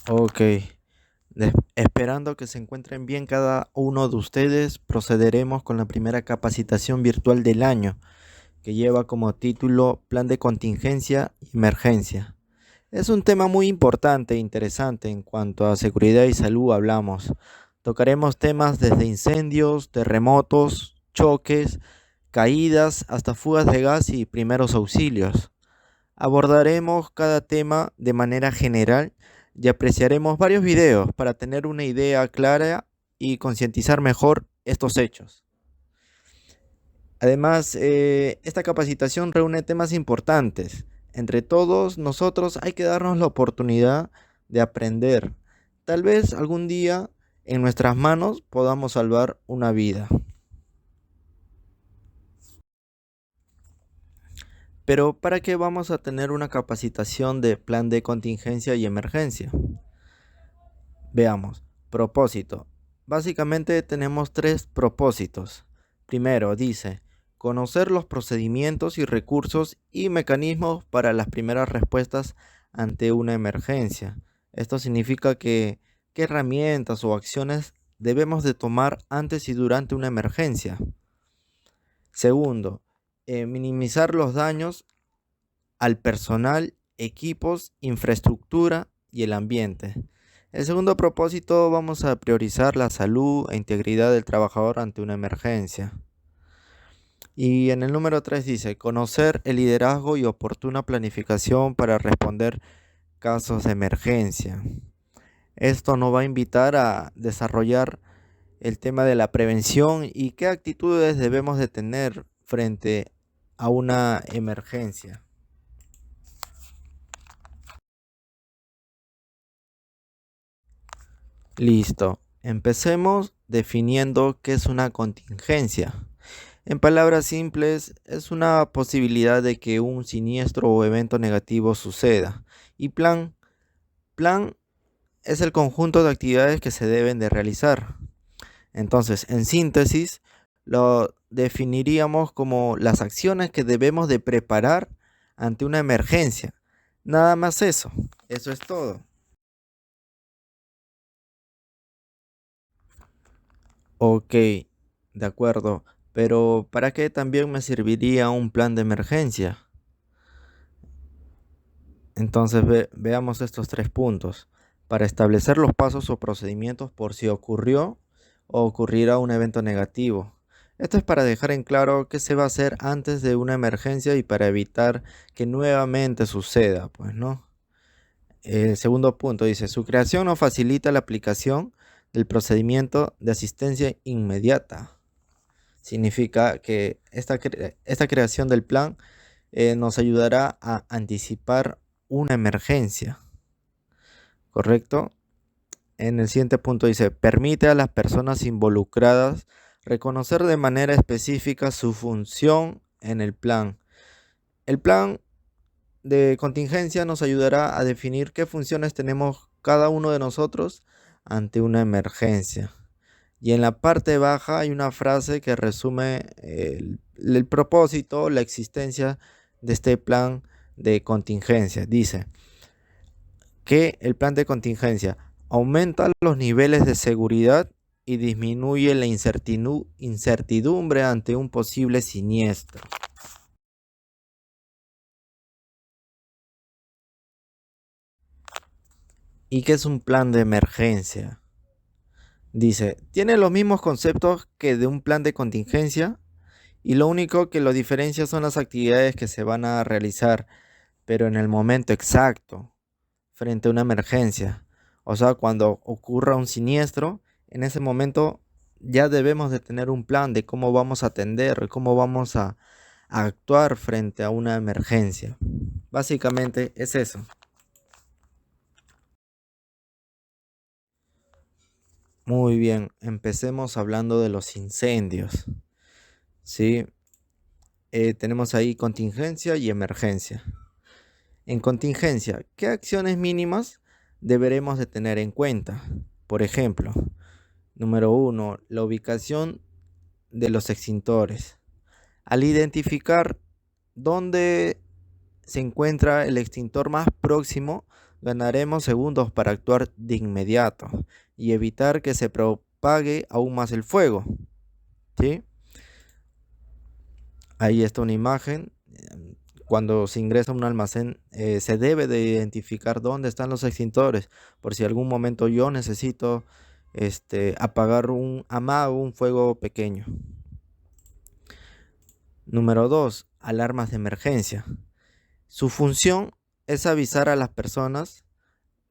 Ok, esperando que se encuentren bien cada uno de ustedes, procederemos con la primera capacitación virtual del año, que lleva como título Plan de Contingencia y Emergencia. Es un tema muy importante e interesante en cuanto a seguridad y salud hablamos. Tocaremos temas desde incendios, terremotos, choques, caídas, hasta fugas de gas y primeros auxilios. Abordaremos cada tema de manera general y apreciaremos varios videos para tener una idea clara y concientizar mejor estos hechos. Además, esta capacitación reúne temas importantes. Entre todos nosotros hay que darnos la oportunidad de aprender. Tal vez algún día en nuestras manos podamos salvar una vida. Pero ¿para qué vamos a tener una capacitación de plan de contingencia y emergencia? Veamos, propósito. Básicamente tenemos tres propósitos. Primero, dice, conocer los procedimientos y recursos y mecanismos para las primeras respuestas ante una emergencia. Esto significa que qué herramientas o acciones debemos de tomar antes y durante una emergencia. Segundo, minimizar los daños al personal, equipos, infraestructura y el ambiente. El segundo propósito, vamos a priorizar la salud e integridad del trabajador ante una emergencia. Y en el número 3 dice, conocer el liderazgo y oportuna planificación para responder casos de emergencia. Esto nos va a invitar a desarrollar el tema de la prevención y qué actitudes debemos de tener frente a una emergencia. Listo. Empecemos definiendo qué es una contingencia. En palabras simples, es una posibilidad de que un siniestro o evento negativo suceda. Y plan es el conjunto de actividades que se deben de realizar. Entonces, en síntesis, lo definiríamos como las acciones que debemos de preparar ante una emergencia. Nada más eso. Eso es todo. Ok, de acuerdo. Pero ¿para qué también me serviría un plan de emergencia? Entonces veamos estos tres puntos. Para establecer los pasos o procedimientos por si ocurrió o ocurrirá un evento negativo. Esto es para dejar en claro qué se va a hacer antes de una emergencia y para evitar que nuevamente suceda, pues, ¿no? El segundo punto dice, su creación no facilita la aplicación del procedimiento de asistencia inmediata. Significa que esta creación del plan nos ayudará a anticipar una emergencia, ¿correcto? En el siguiente punto dice, permite a las personas involucradas reconocer de manera específica su función en el plan. El plan de contingencia nos ayudará a definir qué funciones tenemos cada uno de nosotros ante una emergencia. Y en la parte baja hay una frase que resume el propósito, la existencia de este plan de contingencia. Dice que el plan de contingencia aumenta los niveles de seguridad y disminuye la incertidumbre ante un posible siniestro. ¿Y qué es un plan de emergencia? Dice, tiene los mismos conceptos que de un plan de contingencia y lo único que lo diferencia son las actividades que se van a realizar, pero en el momento exacto, frente a una emergencia. O sea, cuando ocurra un siniestro, en ese momento ya debemos de tener un plan de cómo vamos a atender, cómo vamos a actuar frente a una emergencia. Básicamente es eso. Muy bien, empecemos hablando de los incendios. ¿Sí? Tenemos ahí contingencia y emergencia. En contingencia, ¿qué acciones mínimas deberemos de tener en cuenta? Por ejemplo, número uno, la ubicación de los extintores. Al identificar dónde se encuentra el extintor más próximo, Ganaremos segundos para actuar de inmediato y evitar que se propague aún más el fuego. ¿Sí? Ahí está una imagen. Cuando se ingresa a un almacén, se debe de identificar dónde están los extintores, por si algún momento yo necesito apagar un fuego pequeño. Número 2, alarmas de emergencia. Su función es avisar a las personas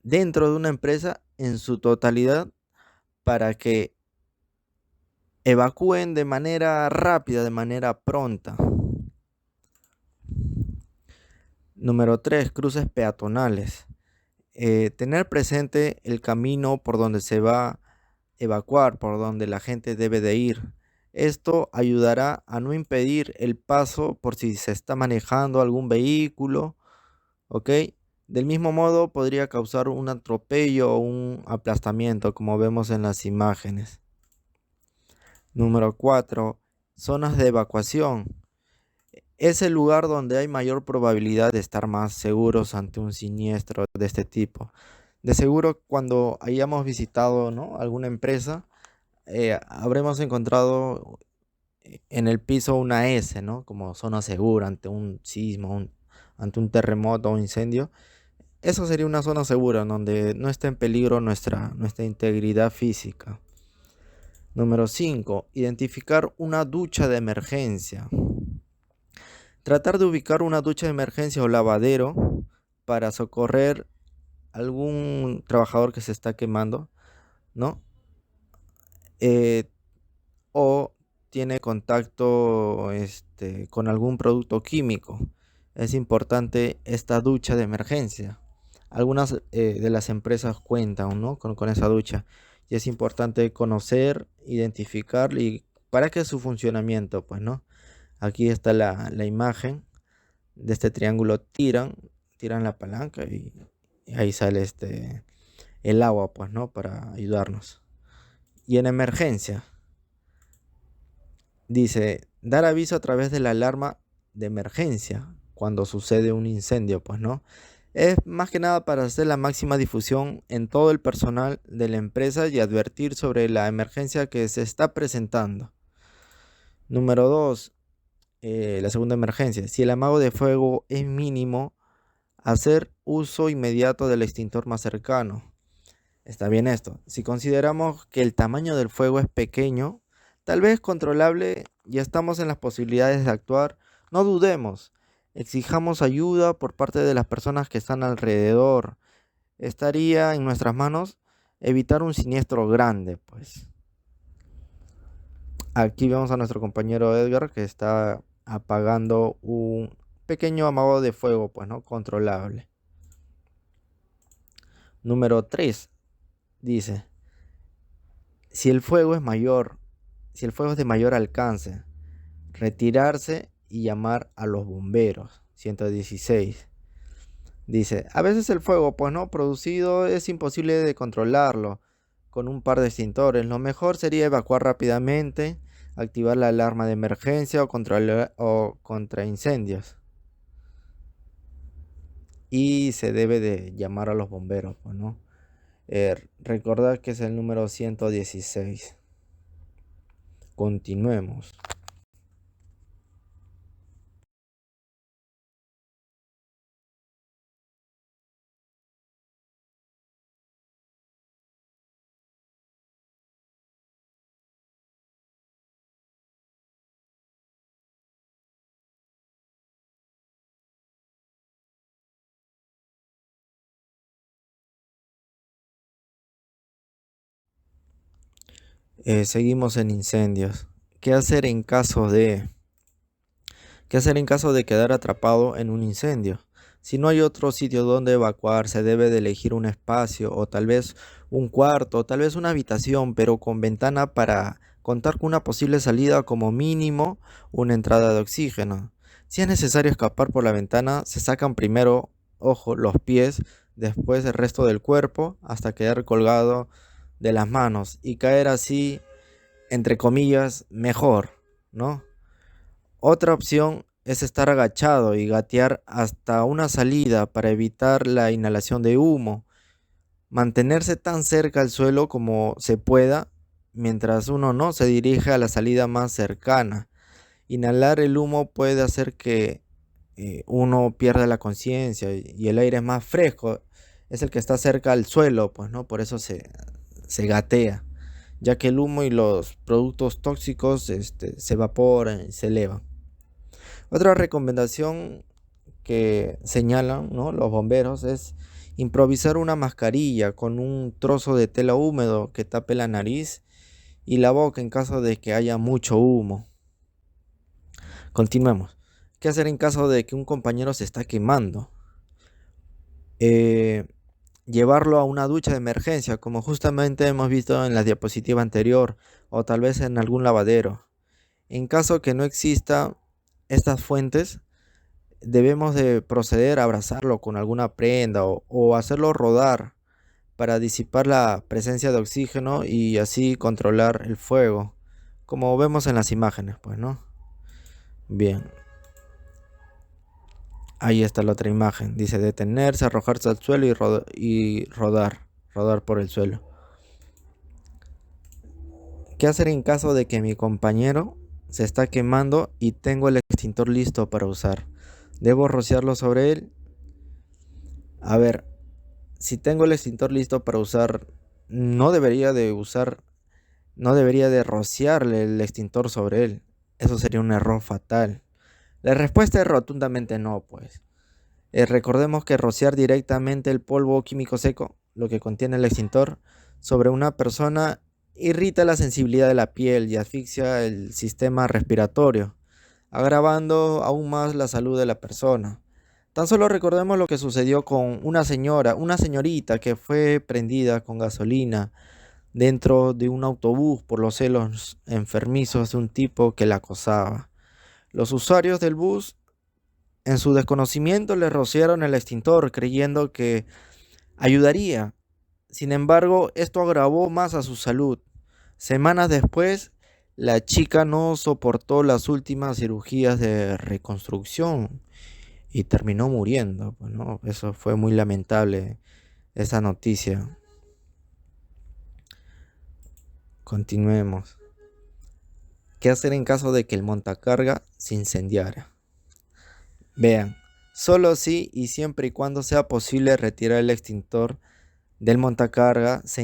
dentro de una empresa en su totalidad para que evacúen de manera rápida, de manera pronta. Número 3, cruces peatonales. Tener presente el camino por donde se va a evacuar, por donde la gente debe de ir. Esto ayudará a no impedir el paso por si se está manejando algún vehículo, ¿ok? Del mismo modo podría causar un atropello o un aplastamiento, como vemos en las imágenes. Número 4, zonas de evacuación. Es el lugar donde hay mayor probabilidad de estar más seguros ante un siniestro de este tipo. De seguro, cuando hayamos visitado, ¿no?, alguna empresa, habremos encontrado en el piso una S, ¿no?, como zona segura ante un sismo, ante un terremoto o incendio. Eso sería una zona segura en donde no está en peligro nuestra integridad física. Número 5. Identificar una ducha de emergencia. Tratar de ubicar una ducha de emergencia o lavadero para socorrer a algún trabajador que se está quemando, ¿no? O tiene contacto con algún producto químico. Es importante esta ducha de emergencia. Algunas de las empresas cuentan, ¿no?, con esa ducha. Y es importante conocer, identificar y para qué es su funcionamiento, pues, ¿no? Aquí está la imagen de este triángulo. Tiran la palanca y ahí sale el agua, pues, ¿no?, para ayudarnos. Y en emergencia, dice, dar aviso a través de la alarma de emergencia cuando sucede un incendio, pues, ¿no? Es más que nada para hacer la máxima difusión en todo el personal de la empresa y advertir sobre la emergencia que se está presentando. Número 2, la segunda emergencia. Si el amago de fuego es mínimo, hacer uso inmediato del extintor más cercano. Está bien esto. Si consideramos que el tamaño del fuego es pequeño, tal vez controlable, y estamos en las posibilidades de actuar, no dudemos. Exijamos ayuda por parte de las personas que están alrededor. Estaría en nuestras manos evitar un siniestro grande, pues. Aquí vemos a nuestro compañero Edgar que está apagando un pequeño amago de fuego, pues, ¿no?, controlable. Número 3 dice, si el fuego es de mayor alcance, retirarse y llamar a los bomberos. 116. Dice, a veces el fuego, pues, no producido, es imposible de controlarlo con un par de extintores. Lo mejor sería evacuar rápidamente, activar la alarma de emergencia o contra incendios. Y se debe de llamar a los bomberos, pues, ¿no? Recordad que es el número 116. Continuemos. Seguimos en incendios. ¿Qué hacer en caso de quedar atrapado en un incendio? Si no hay otro sitio donde evacuar, se debe de elegir un espacio o tal vez un cuarto, o tal vez una habitación, pero con ventana para contar con una posible salida, como mínimo una entrada de oxígeno. Si es necesario escapar por la ventana, se sacan primero, ojo, los pies, después el resto del cuerpo, hasta quedar colgado de las manos y caer así, entre comillas, mejor, ¿no? Otra opción es estar agachado y gatear hasta una salida para evitar la inhalación de humo. Mantenerse tan cerca al suelo como se pueda mientras uno no se dirige a la salida más cercana. Inhalar el humo puede hacer que uno pierda la conciencia y el aire es más fresco, es el que está cerca al suelo, pues no, por eso se gatea, ya que el humo y los productos tóxicos se evaporan y se elevan. Otra recomendación que señalan, ¿no?, los bomberos es improvisar una mascarilla con un trozo de tela húmedo que tape la nariz y la boca en caso de que haya mucho humo. Continuemos. ¿Qué hacer en caso de que un compañero se está quemando? Eh, Llevarlo a una ducha de emergencia, como justamente hemos visto en la diapositiva anterior, o tal vez en algún lavadero. En caso que no exista estas fuentes, debemos de proceder a abrazarlo con alguna prenda o hacerlo rodar para disipar la presencia de oxígeno y así controlar el fuego, como vemos en las imágenes, pues, ¿no? Bien, ahí está la otra imagen. Dice detenerse, arrojarse al suelo y rodar por el suelo. ¿Qué hacer en caso de que mi compañero se está quemando y tengo el extintor listo para usar? ¿Debo rociarlo sobre él? A ver, si tengo el extintor listo para usar, no debería de usar, no debería de rociarle el extintor sobre él. Eso sería un error fatal. La respuesta es rotundamente no, pues. Recordemos que rociar directamente el polvo químico seco, lo que contiene el extintor, sobre una persona irrita la sensibilidad de la piel y asfixia el sistema respiratorio, agravando aún más la salud de la persona. Tan solo recordemos lo que sucedió con una señorita que fue prendida con gasolina dentro de un autobús por los celos enfermizos de un tipo que la acosaba. Los usuarios del bus, en su desconocimiento, le rociaron el extintor creyendo que ayudaría. Sin embargo, esto agravó más a su salud. Semanas después, la chica no soportó las últimas cirugías de reconstrucción y terminó muriendo, pues, ¿no? Eso fue muy lamentable, esa noticia. Continuemos. ¿Qué hacer en caso de que el montacarga se incendiara? Vean, solo si y siempre y cuando sea posible retirar el extintor del montacarga, se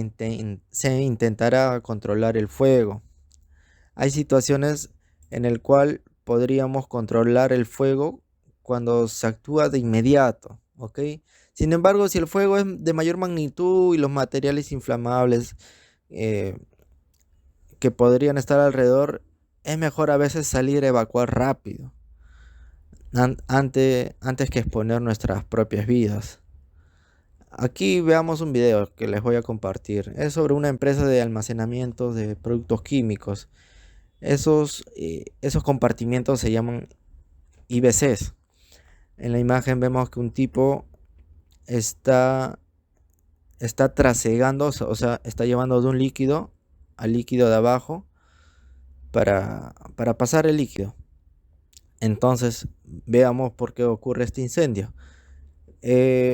intentará controlar el fuego. Hay situaciones en el cual podríamos controlar el fuego cuando se actúa de inmediato, ¿ok? Sin embargo, si el fuego es de mayor magnitud y los materiales inflamables eh, que podrían estar alrededor, es mejor a veces salir a evacuar rápido, antes que exponer nuestras propias vidas. Aquí veamos un video que les voy a compartir. Es sobre una empresa de almacenamiento de productos químicos. Esos compartimientos se llaman IBCs. En la imagen vemos que un tipo está trasegando, o sea, está llevando de un líquido al líquido de abajo para pasar el líquido. Entonces, veamos por qué ocurre este incendio.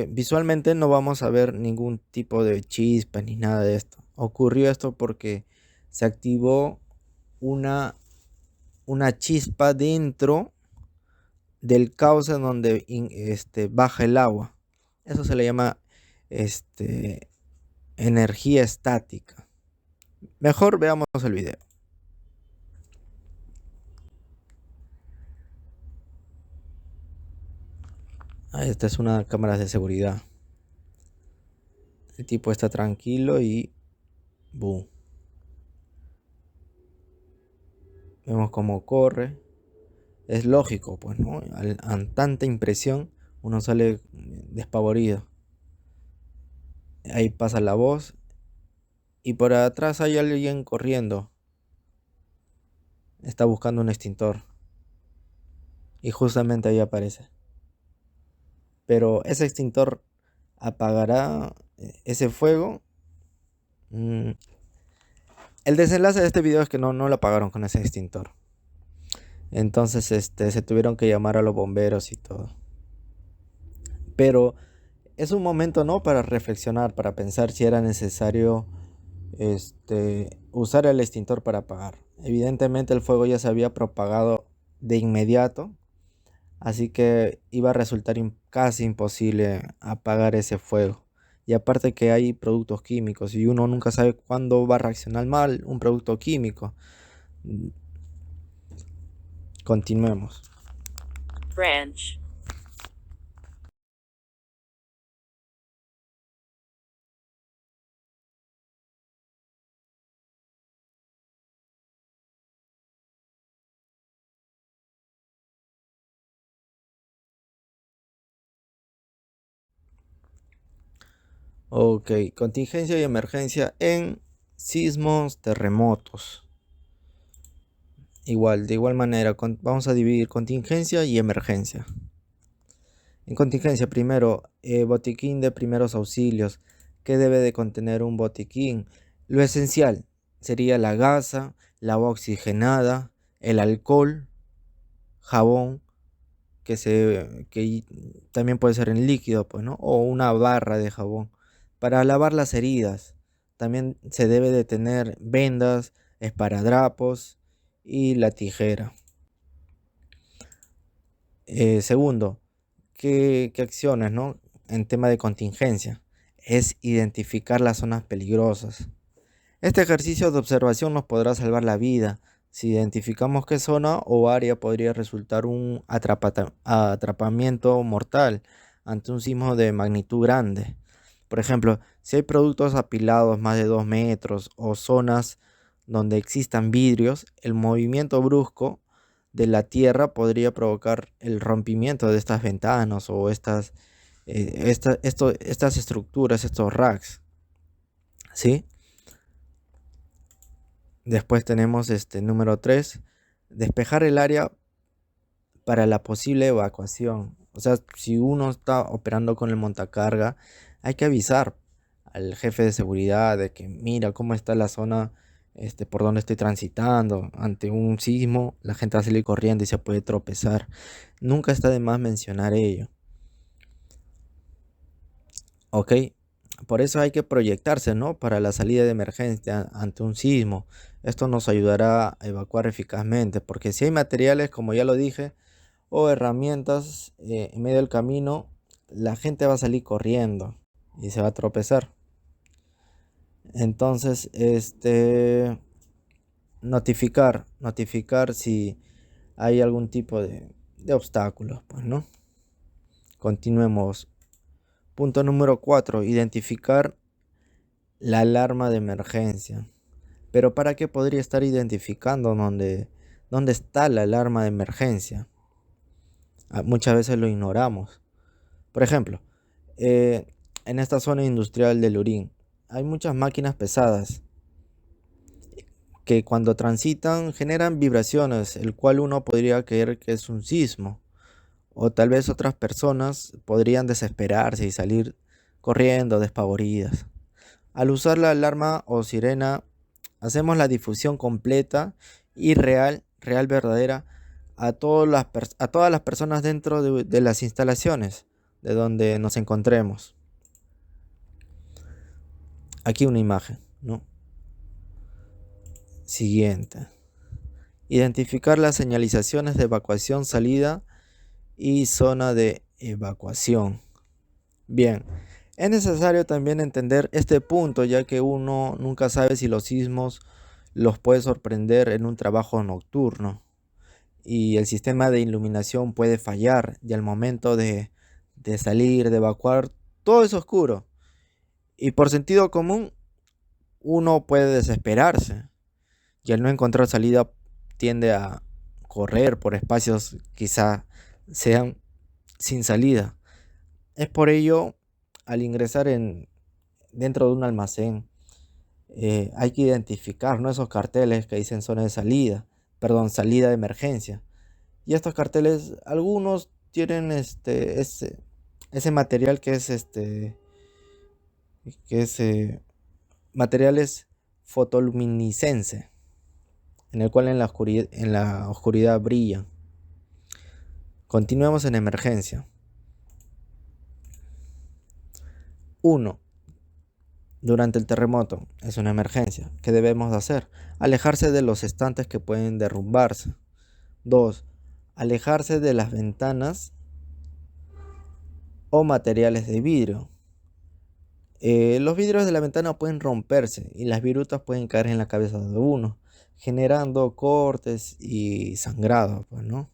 Visualmente no vamos a ver ningún tipo de chispa ni nada de esto. Ocurrió esto porque se activó una chispa dentro del cauce donde baja el agua. Eso se le llama energía estática. Mejor veamos el video. Esta es una cámara de seguridad. El tipo está tranquilo y boom. Vemos cómo corre. Es lógico, pues, ¿no? A tanta impresión uno sale despavorido. Ahí pasa la voz y por atrás hay alguien corriendo. Está buscando un extintor y justamente ahí aparece. Pero ese extintor apagará ese fuego. El desenlace de este video es que no lo apagaron con ese extintor. Entonces se tuvieron que llamar a los bomberos y todo. Pero es un momento, ¿no?, para reflexionar, para pensar si era necesario usar el extintor para apagar. Evidentemente el fuego ya se había propagado de inmediato, así que iba a resultar casi imposible apagar ese fuego. Y aparte que hay productos químicos y uno nunca sabe cuándo va a reaccionar mal un producto químico. Mm, Continuemos. Branch. Ok, contingencia y emergencia en sismos, terremotos. Igual, de igual manera, vamos a dividir contingencia y emergencia. En contingencia, primero, botiquín de primeros auxilios. ¿Qué debe de contener un botiquín? Lo esencial sería la gasa, la agua oxigenada, el alcohol, jabón, que también puede ser en líquido, pues, ¿no? O una barra de jabón. Para lavar las heridas, también se debe de tener vendas, esparadrapos y la tijera. Segundo, ¿qué acciones, no? En tema de contingencia, es identificar las zonas peligrosas. Este ejercicio de observación nos podrá salvar la vida si identificamos qué zona o área podría resultar un atrapamiento mortal ante un sismo de magnitud grande. Por ejemplo, si hay productos apilados más de 2 metros o zonas donde existan vidrios, el movimiento brusco de la tierra podría provocar el rompimiento de estas ventanas o estas estructuras, estos racks, ¿sí? Después tenemos número 3, despejar el área para la posible evacuación. O sea, si uno está operando con el montacarga, hay que avisar al jefe de seguridad de que mira cómo está la zona por donde estoy transitando. Ante un sismo, la gente va a salir corriendo y se puede tropezar. Nunca está de más mencionar ello. ¿Ok? Por eso hay que proyectarse, ¿no?, para la salida de emergencia ante un sismo. Esto nos ayudará a evacuar eficazmente, porque si hay materiales, como ya lo dije, o herramientas en medio del camino, la gente va a salir corriendo y se va a tropezar. Entonces, notificar si hay algún tipo de obstáculos, pues, ¿no? Continuemos. Punto número 4, identificar la alarma de emergencia. Pero ¿para qué podría estar identificando dónde está la alarma de emergencia? Muchas veces lo ignoramos. Por ejemplo, en esta zona industrial de Lurín hay muchas máquinas pesadas que cuando transitan generan vibraciones, el cual uno podría creer que es un sismo. O tal vez otras personas podrían desesperarse y salir corriendo despavoridas. Al usar la alarma o sirena, hacemos la difusión completa y real verdadera a todas las personas dentro de las instalaciones de donde nos encontremos. Aquí una imagen, ¿no? Siguiente. Identificar las señalizaciones de evacuación, salida y zona de evacuación. Bien, es necesario también entender este punto, ya que uno nunca sabe si los sismos los puede sorprender en un trabajo nocturno y el sistema de iluminación puede fallar y al momento de salir, de evacuar, todo es oscuro y por sentido común uno puede desesperarse y al no encontrar salida tiende a correr por espacios quizá sean sin salida. Es por ello, al ingresar dentro de un almacén, hay que identificar, ¿no?, esos carteles que dicen zona de salida, perdón, salida de emergencia. Y estos carteles, algunos tienen ese material que es materiales fotoluminiscentes. en el cual en la oscuridad brilla. Continuemos en emergencia. 1. Durante el terremoto, es una emergencia. ¿Qué debemos de hacer? Alejarse de los estantes que pueden derrumbarse. 2. Alejarse de las ventanas o materiales de vidrio. Los vidrios de la ventana pueden romperse y las virutas pueden caer en la cabeza de uno, generando cortes y sangrado, pues, ¿no?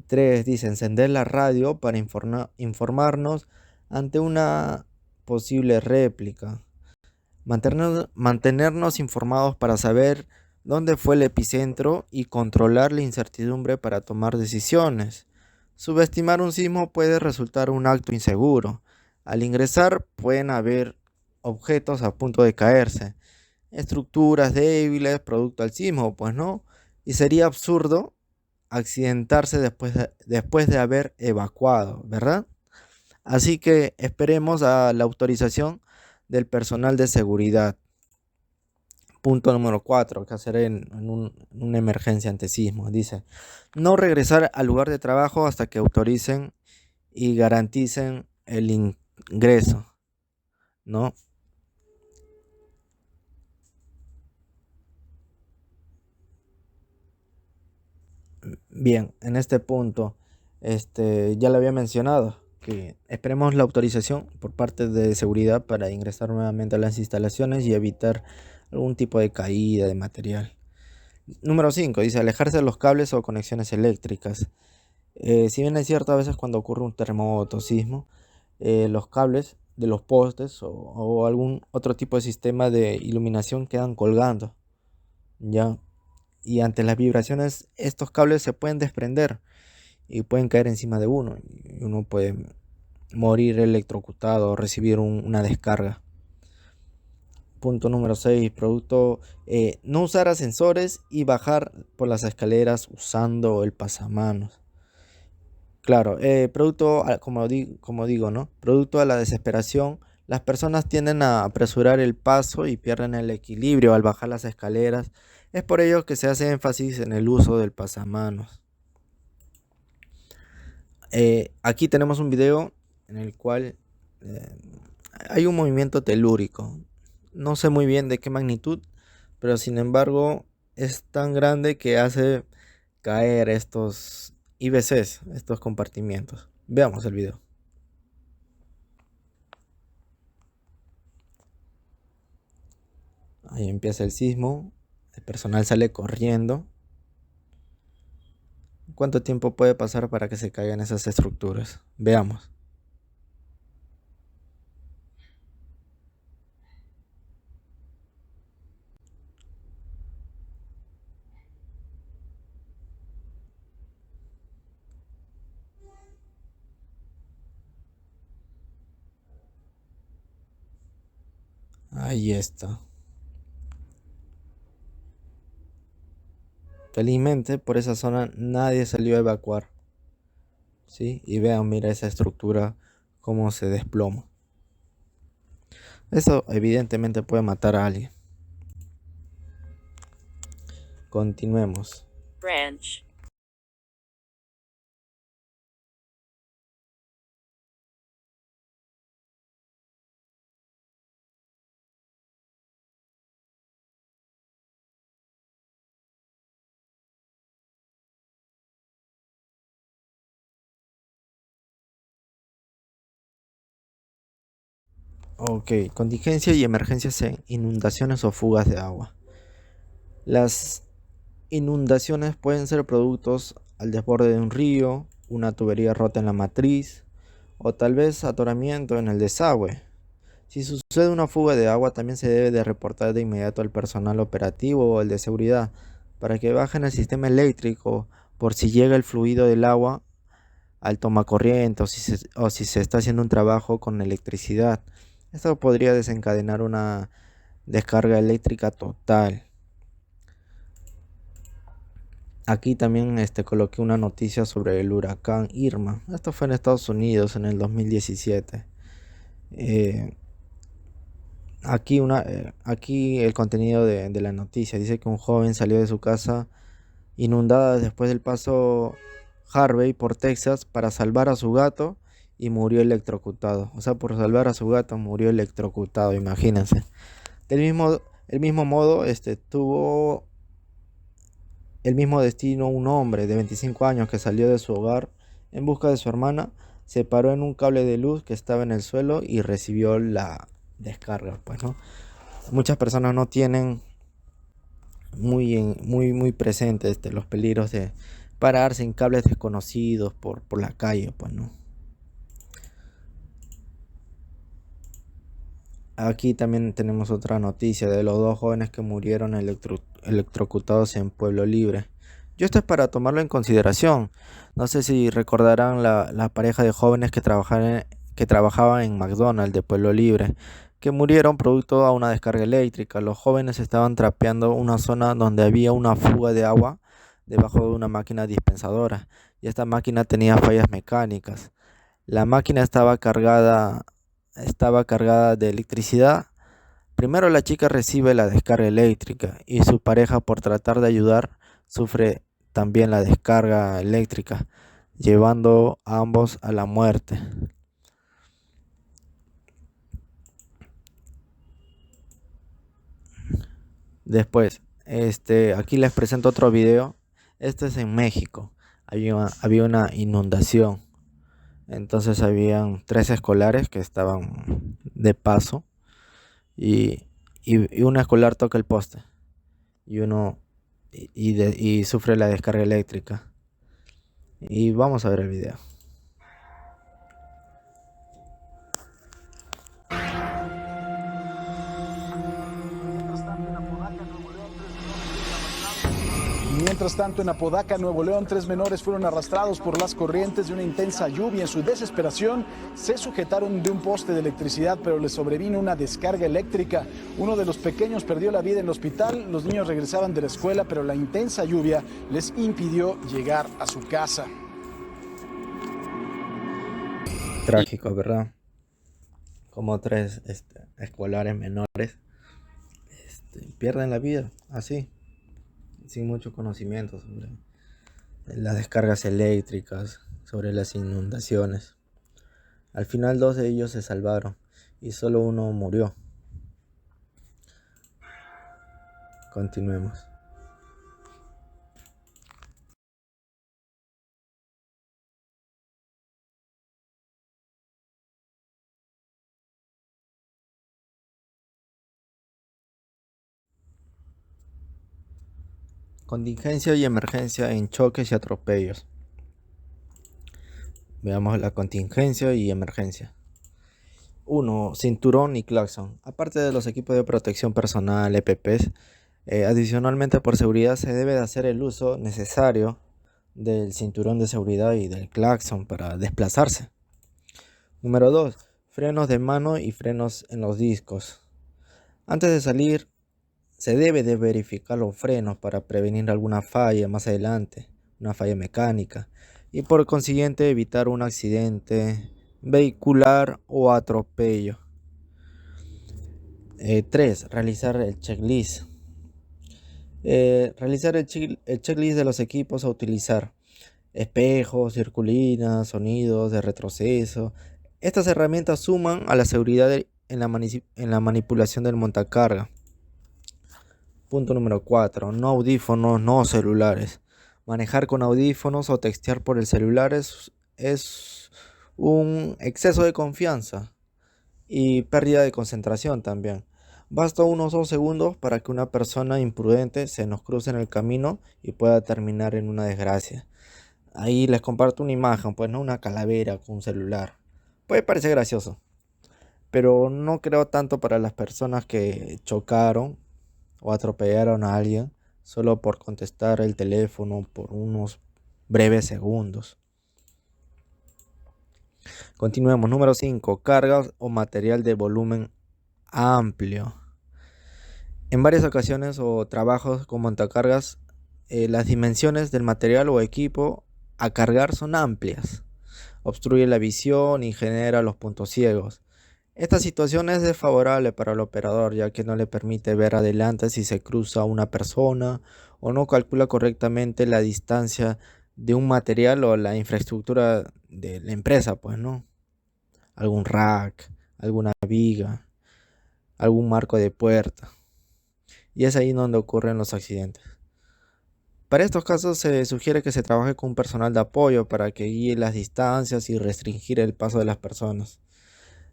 3. Dice encender la radio para informarnos ante una posible réplica. Mantenernos informados para saber dónde fue el epicentro y controlar la incertidumbre para tomar decisiones. Subestimar un sismo puede resultar un acto inseguro. Al ingresar pueden haber objetos a punto de caerse, estructuras débiles producto del sismo, pues no, y sería absurdo accidentarse después de haber evacuado, ¿verdad? Así que esperemos a la autorización del personal de seguridad. Punto número 4, que hacer en una emergencia ante sismo. Dice, no regresar al lugar de trabajo hasta que autoricen y garanticen el ingreso, ¿no? Bien, en este punto, ya lo había mencionado, que esperemos la autorización por parte de seguridad para ingresar nuevamente a las instalaciones y evitar algún tipo de caída de material. Número 5, dice alejarse de los cables o conexiones eléctricas. Si bien es cierto, a veces cuando ocurre un terremoto o sismo, los cables de los postes o algún otro tipo de sistema de iluminación quedan colgando, ¿ya? Y ante las vibraciones, estos cables se pueden desprender y pueden caer encima de uno. Y uno puede morir electrocutado o recibir una descarga. Punto número 6, no usar ascensores y bajar por las escaleras usando el pasamanos. Claro, como digo, ¿no? Producto de la desesperación, las personas tienden a apresurar el paso y pierden el equilibrio al bajar las escaleras. Es por ello que se hace énfasis en el uso del pasamanos. Aquí tenemos un video en el cual hay un movimiento telúrico. No sé muy bien de qué magnitud, pero sin embargo es tan grande que hace caer estos IBCs, estos compartimientos. Veamos el video. Ahí empieza el sismo, el personal sale corriendo. ¿Cuánto tiempo puede pasar para que se caigan esas estructuras? Veamos. Ahí está. Felizmente por esa zona nadie salió a evacuar. ¿Sí? Y vean, mira esa estructura cómo se desploma. Eso evidentemente puede matar a alguien. Continuemos. branch, Ok, contingencia y emergencias en inundaciones o fugas de agua. Las inundaciones pueden ser productos al desborde de un río, una tubería rota en la matriz o tal vez atoramiento en el desagüe. Si sucede una fuga de agua, también se debe de reportar de inmediato al personal operativo o el de seguridad para que bajen el sistema eléctrico por si llega el fluido del agua al tomacorriente o si se está haciendo un trabajo con electricidad. Esto podría desencadenar una descarga eléctrica total. Aquí también coloqué una noticia sobre el huracán Irma. Esto fue en Estados Unidos en el 2017. Aquí el contenido de la noticia dice que un joven salió de su casa inundada después del paso Harvey por Texas para salvar a su gato y murió electrocutado. O sea, por salvar a su gato murió electrocutado, imagínense. El mismo modo, tuvo el mismo destino un hombre de 25 años que salió de su hogar en busca de su hermana, se paró en un cable de luz que estaba en el suelo y recibió la descarga, pues, ¿no? Muchas personas no tienen muy presentes los peligros de pararse en cables desconocidos por la calle, pues, ¿no? Aquí también tenemos otra noticia de los dos jóvenes que murieron electrocutados en Pueblo Libre. Yo esto es para tomarlo en consideración. No sé si recordarán la pareja de jóvenes que trabajaban en McDonald's de Pueblo Libre, que murieron producto a una descarga eléctrica. Los jóvenes estaban trapeando una zona donde había una fuga de agua debajo de una máquina dispensadora, y esta máquina tenía fallas mecánicas. La máquina estaba cargada de electricidad. Primero la chica recibe la descarga eléctrica y su pareja, por tratar de ayudar, sufre también la descarga eléctrica, llevando a ambos a la muerte. Después, aquí les presento otro video. Este es en México. Había una inundación. Entonces habían tres escolares que estaban de paso y un escolar toca el poste y uno y sufre la descarga eléctrica. Y vamos a ver el video. Mientras tanto, en Apodaca, Nuevo León, 3 menores fueron arrastrados por las corrientes de una intensa lluvia. En su desesperación, se sujetaron de un poste de electricidad, pero les sobrevino una descarga eléctrica. Uno de los pequeños perdió la vida en el hospital. Los niños regresaban de la escuela, pero la intensa lluvia les impidió llegar a su casa. Trágico, ¿verdad? Como tres escolares menores pierden la vida así, sin mucho conocimiento sobre las descargas eléctricas, sobre las inundaciones. Al final dos de ellos se salvaron y solo uno murió. Continuemos. Contingencia y emergencia en choques y atropellos. Veamos la contingencia y emergencia. 1. Cinturón y claxon. Aparte de los equipos de protección personal, EPPs, adicionalmente, por seguridad se debe de hacer el uso necesario del cinturón de seguridad y del claxon para desplazarse. Número 2. Frenos de mano y frenos en los discos. Antes de salir, se debe de verificar los frenos para prevenir alguna falla más adelante, una falla mecánica, y por consiguiente evitar un accidente vehicular o atropello. 3. Realizar el checklist. Realizar el checklist de los equipos a utilizar: espejos, circulinas, sonidos de retroceso. Estas herramientas suman a la seguridad en la manipulación del montacarga. Punto número 4. No audífonos, no celulares. Manejar con audífonos o textear por el celular es un exceso de confianza y pérdida de concentración también. Basta unos 2 segundos para que una persona imprudente se nos cruce en el camino y pueda terminar en una desgracia. Ahí les comparto una imagen, pues no, una calavera con un celular. Puede parecer gracioso, pero no creo tanto para las personas que chocaron o atropellaron a alguien solo por contestar el teléfono por unos breves segundos. Continuemos. Número 5. Cargas o material de volumen amplio. En varias ocasiones o trabajos con montacargas, las dimensiones del material o equipo a cargar son amplias. Obstruye la visión y genera los puntos ciegos. Esta situación es desfavorable para el operador, ya que no le permite ver adelante si se cruza una persona o no calcula correctamente la distancia de un material o la infraestructura de la empresa, pues, ¿no? Algún rack, alguna viga, algún marco de puerta. Y es ahí donde ocurren los accidentes. Para estos casos se sugiere que se trabaje con un personal de apoyo para que guíe las distancias y restringir el paso de las personas.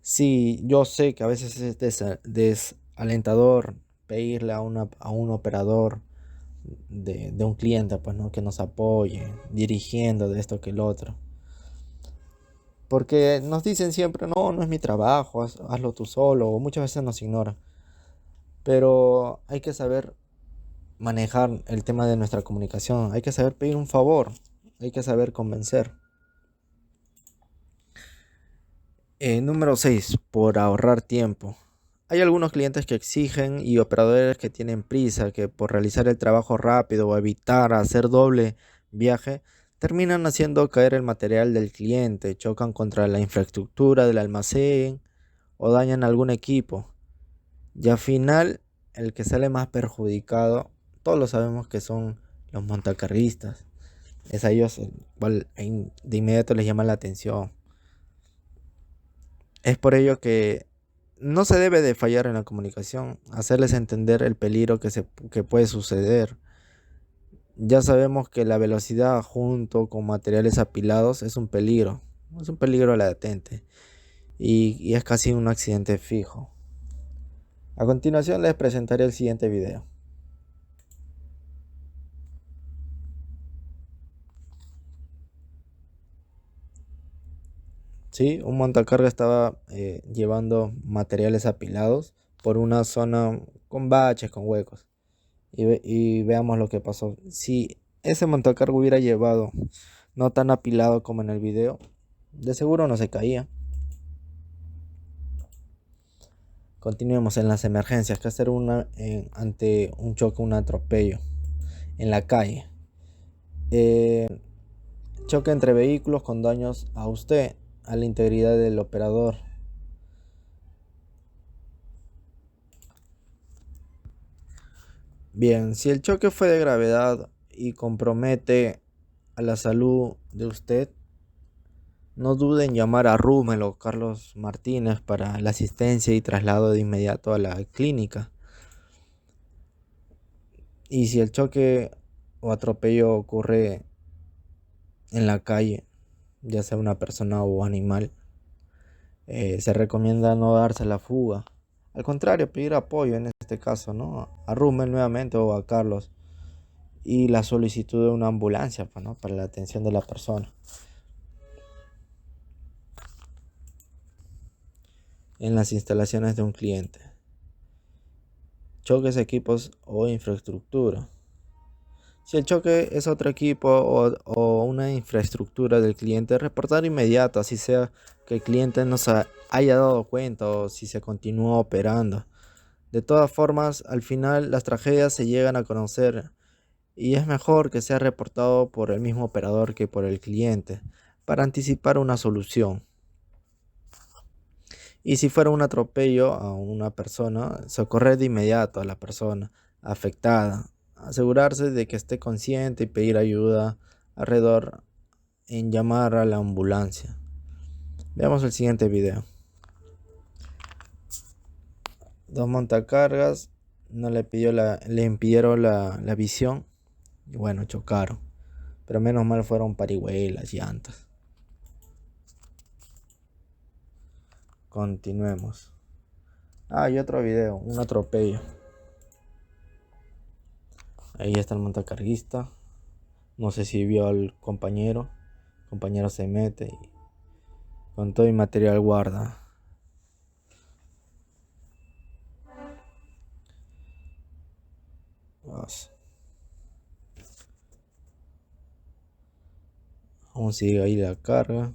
Sí, yo sé que a veces es desalentador pedirle a un operador de un cliente, pues, ¿no? Que nos apoye, dirigiendo de esto que el otro. Porque nos dicen siempre, no, no es mi trabajo, hazlo tú solo, o muchas veces nos ignoran. Pero hay que saber manejar el tema de nuestra comunicación, hay que saber pedir un favor, hay que saber convencer. Número 6, por ahorrar tiempo. Hay algunos clientes que exigen y operadores que tienen prisa, que por realizar el trabajo rápido o evitar hacer doble viaje, terminan haciendo caer el material del cliente, chocan contra la infraestructura del almacén o dañan algún equipo. Y al final, el que sale más perjudicado, todos lo sabemos que son los montacarguistas. Es a ellos el cual de inmediato les llama la atención. Es por ello que no se debe de fallar en la comunicación, hacerles entender el peligro que puede suceder. Ya sabemos que la velocidad junto con materiales apilados es un peligro latente y es casi un accidente fijo. A continuación les presentaré el siguiente video. Sí, un montacarga estaba llevando materiales apilados por una zona con baches, con huecos. Y veamos lo que pasó. Si ese montacarga hubiera llevado no tan apilado como en el video, de seguro no se caía. Continuemos en las emergencias. ¿Qué hacer ante un choque, un atropello en la calle? Eh, Choque entre vehículos con daños a usted, a la integridad del operador. Bien, si el choque fue de gravedad y compromete a la salud de usted, no duden en llamar a Rúmel o Carlos Martínez para la asistencia y traslado de inmediato a la clínica. Y si el choque o atropello ocurre en la calle, ya sea una persona o animal, se recomienda no darse la fuga. Al contrario, pedir apoyo en este caso, ¿no? A Rúmel nuevamente o a Carlos. Y la solicitud de una ambulancia, pues, ¿no? Para la atención de la persona. En las instalaciones de un cliente. Choques, equipos o infraestructura. Si el choque es otro equipo o una infraestructura del cliente, reportar inmediato, así sea que el cliente no se haya dado cuenta o si se continúa operando. De todas formas, al final las tragedias se llegan a conocer y es mejor que sea reportado por el mismo operador que por el cliente para anticipar una solución. Y si fuera un atropello a una persona, socorrer de inmediato a la persona afectada, asegurarse de que esté consciente y pedir ayuda alrededor en llamar a la ambulancia. Veamos el siguiente video. Dos montacargas no le impidieron la visión y bueno, chocaron. Pero menos mal fueron parihuelas, llantas. Continuemos. Y otro video, un atropello. Ahí está el montacarguista. No sé si vio al compañero. El compañero se mete y con todo el material guarda. Aún sigue ahí la carga.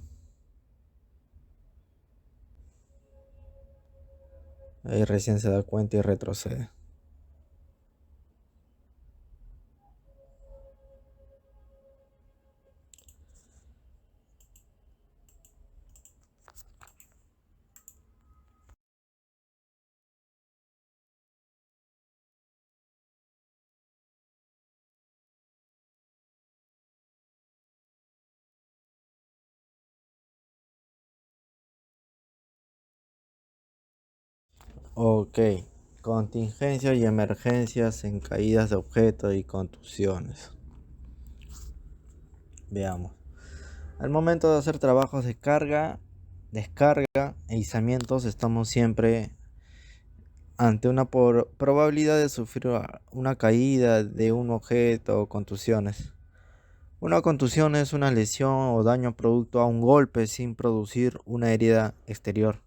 Ahí recién se da cuenta y retrocede. Ok, contingencias y emergencias en caídas de objetos y contusiones. Veamos. Al momento de hacer trabajos de carga, descarga e izamientos, estamos siempre ante una probabilidad de sufrir una caída de un objeto o contusiones. Una contusión es una lesión o daño producto a un golpe sin producir una herida exterior.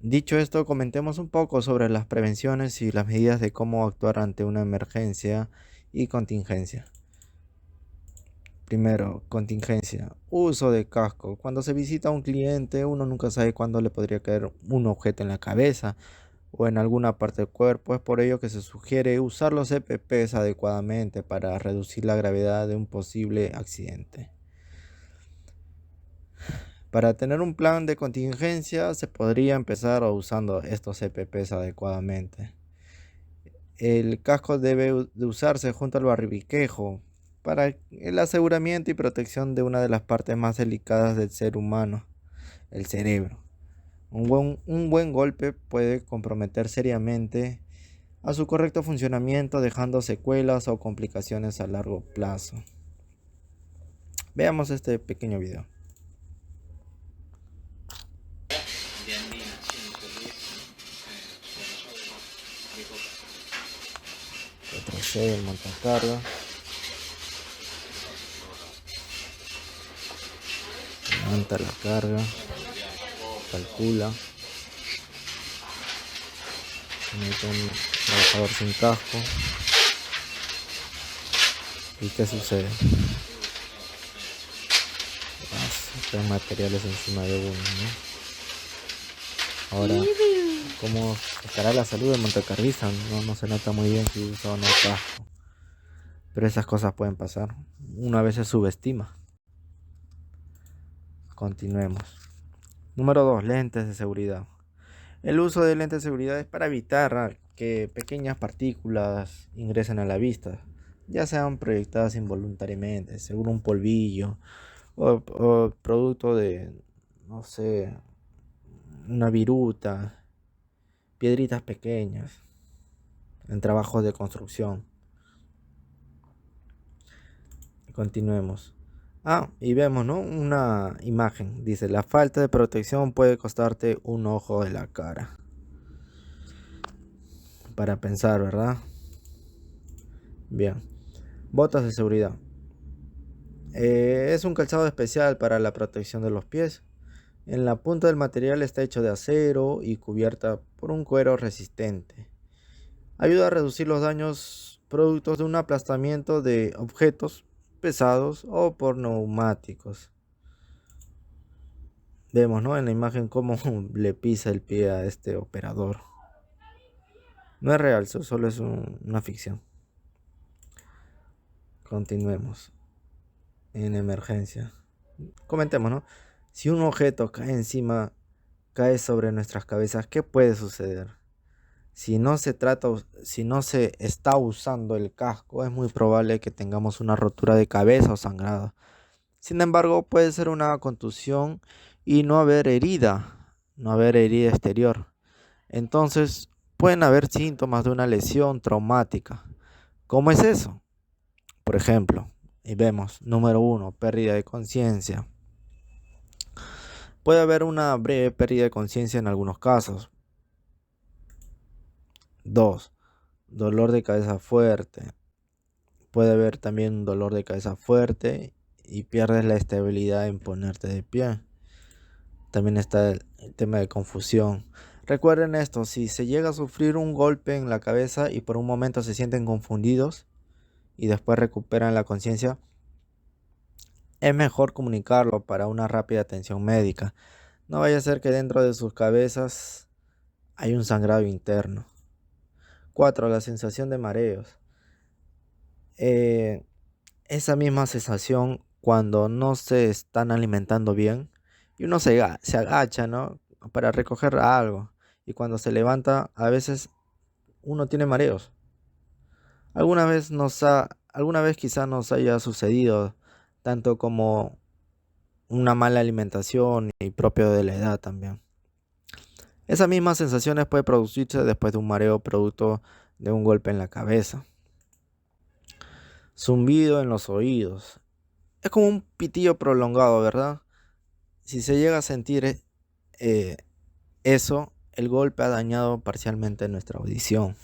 Dicho esto, comentemos un poco sobre las prevenciones y las medidas de cómo actuar ante una emergencia y contingencia. Primero, contingencia. Uso de casco. Cuando se visita a un cliente, uno nunca sabe cuándo le podría caer un objeto en la cabeza o en alguna parte del cuerpo. Es por ello que se sugiere usar los EPPs adecuadamente para reducir la gravedad de un posible accidente. Para tener un plan de contingencia se podría empezar usando estos EPPs adecuadamente. El casco debe de usarse junto al barbiquejo para el aseguramiento y protección de una de las partes más delicadas del ser humano, el cerebro. Un buen golpe puede comprometer seriamente a su correcto funcionamiento, dejando secuelas o complicaciones a largo plazo. Veamos este pequeño video. Retrocede el montacarga. Levanta la carga. Calcula. Mete un trabajador sin casco. ¿Y qué sucede? Caen materiales encima de uno, ¿no? Ahora, ¿cómo estará la salud del montacarguista? No se nota muy bien si usa o no casco. Pero esas cosas pueden pasar. Una vez se subestima. Continuemos. Número 2. Lentes de seguridad. El uso de lentes de seguridad es para evitar que pequeñas partículas ingresen a la vista, ya sean proyectadas involuntariamente, según un polvillo o producto de, no sé, una viruta, piedritas pequeñas en trabajos de construcción. Continuemos. Y vemos, ¿no? Una imagen. Dice, la falta de protección puede costarte un ojo de la cara. Para pensar, ¿verdad? Bien. Botas de seguridad. Es un calzado especial para la protección de los pies. En la punta del material está hecho de acero y cubierta por un cuero resistente. Ayuda a reducir los daños productos de un aplastamiento de objetos pesados o por neumáticos. Vemos, ¿no? En la imagen cómo le pisa el pie a este operador. No es real, solo es una ficción. Continuemos. En emergencia. Comentemos, ¿no? Si un objeto cae sobre nuestras cabezas, ¿qué puede suceder? Si no se está usando el casco, es muy probable que tengamos una rotura de cabeza o sangrado. Sin embargo, puede ser una contusión y no haber herida exterior. Entonces, pueden haber síntomas de una lesión traumática. ¿Cómo es eso? Por ejemplo, y vemos, número 1, pérdida de conciencia. Puede haber una breve pérdida de conciencia en algunos casos. 2, dolor de cabeza fuerte. Puede haber también un dolor de cabeza fuerte y pierdes la estabilidad en ponerte de pie. También está el tema de confusión. Recuerden esto, si se llega a sufrir un golpe en la cabeza y por un momento se sienten confundidos y después recuperan la conciencia, es mejor comunicarlo para una rápida atención médica. No vaya a ser que dentro de sus cabezas hay un sangrado interno. 4, la sensación de mareos. Esa misma sensación cuando no se están alimentando bien y uno se agacha, ¿no? Para recoger algo. Y cuando se levanta, a veces uno tiene mareos. Alguna vez quizá nos haya sucedido, tanto como una mala alimentación y propio de la edad también. Esas mismas sensaciones pueden producirse después de un mareo producto de un golpe en la cabeza. Zumbido en los oídos. Es como un pitillo prolongado, ¿verdad? Si se llega a sentir eso, el golpe ha dañado parcialmente nuestra audición.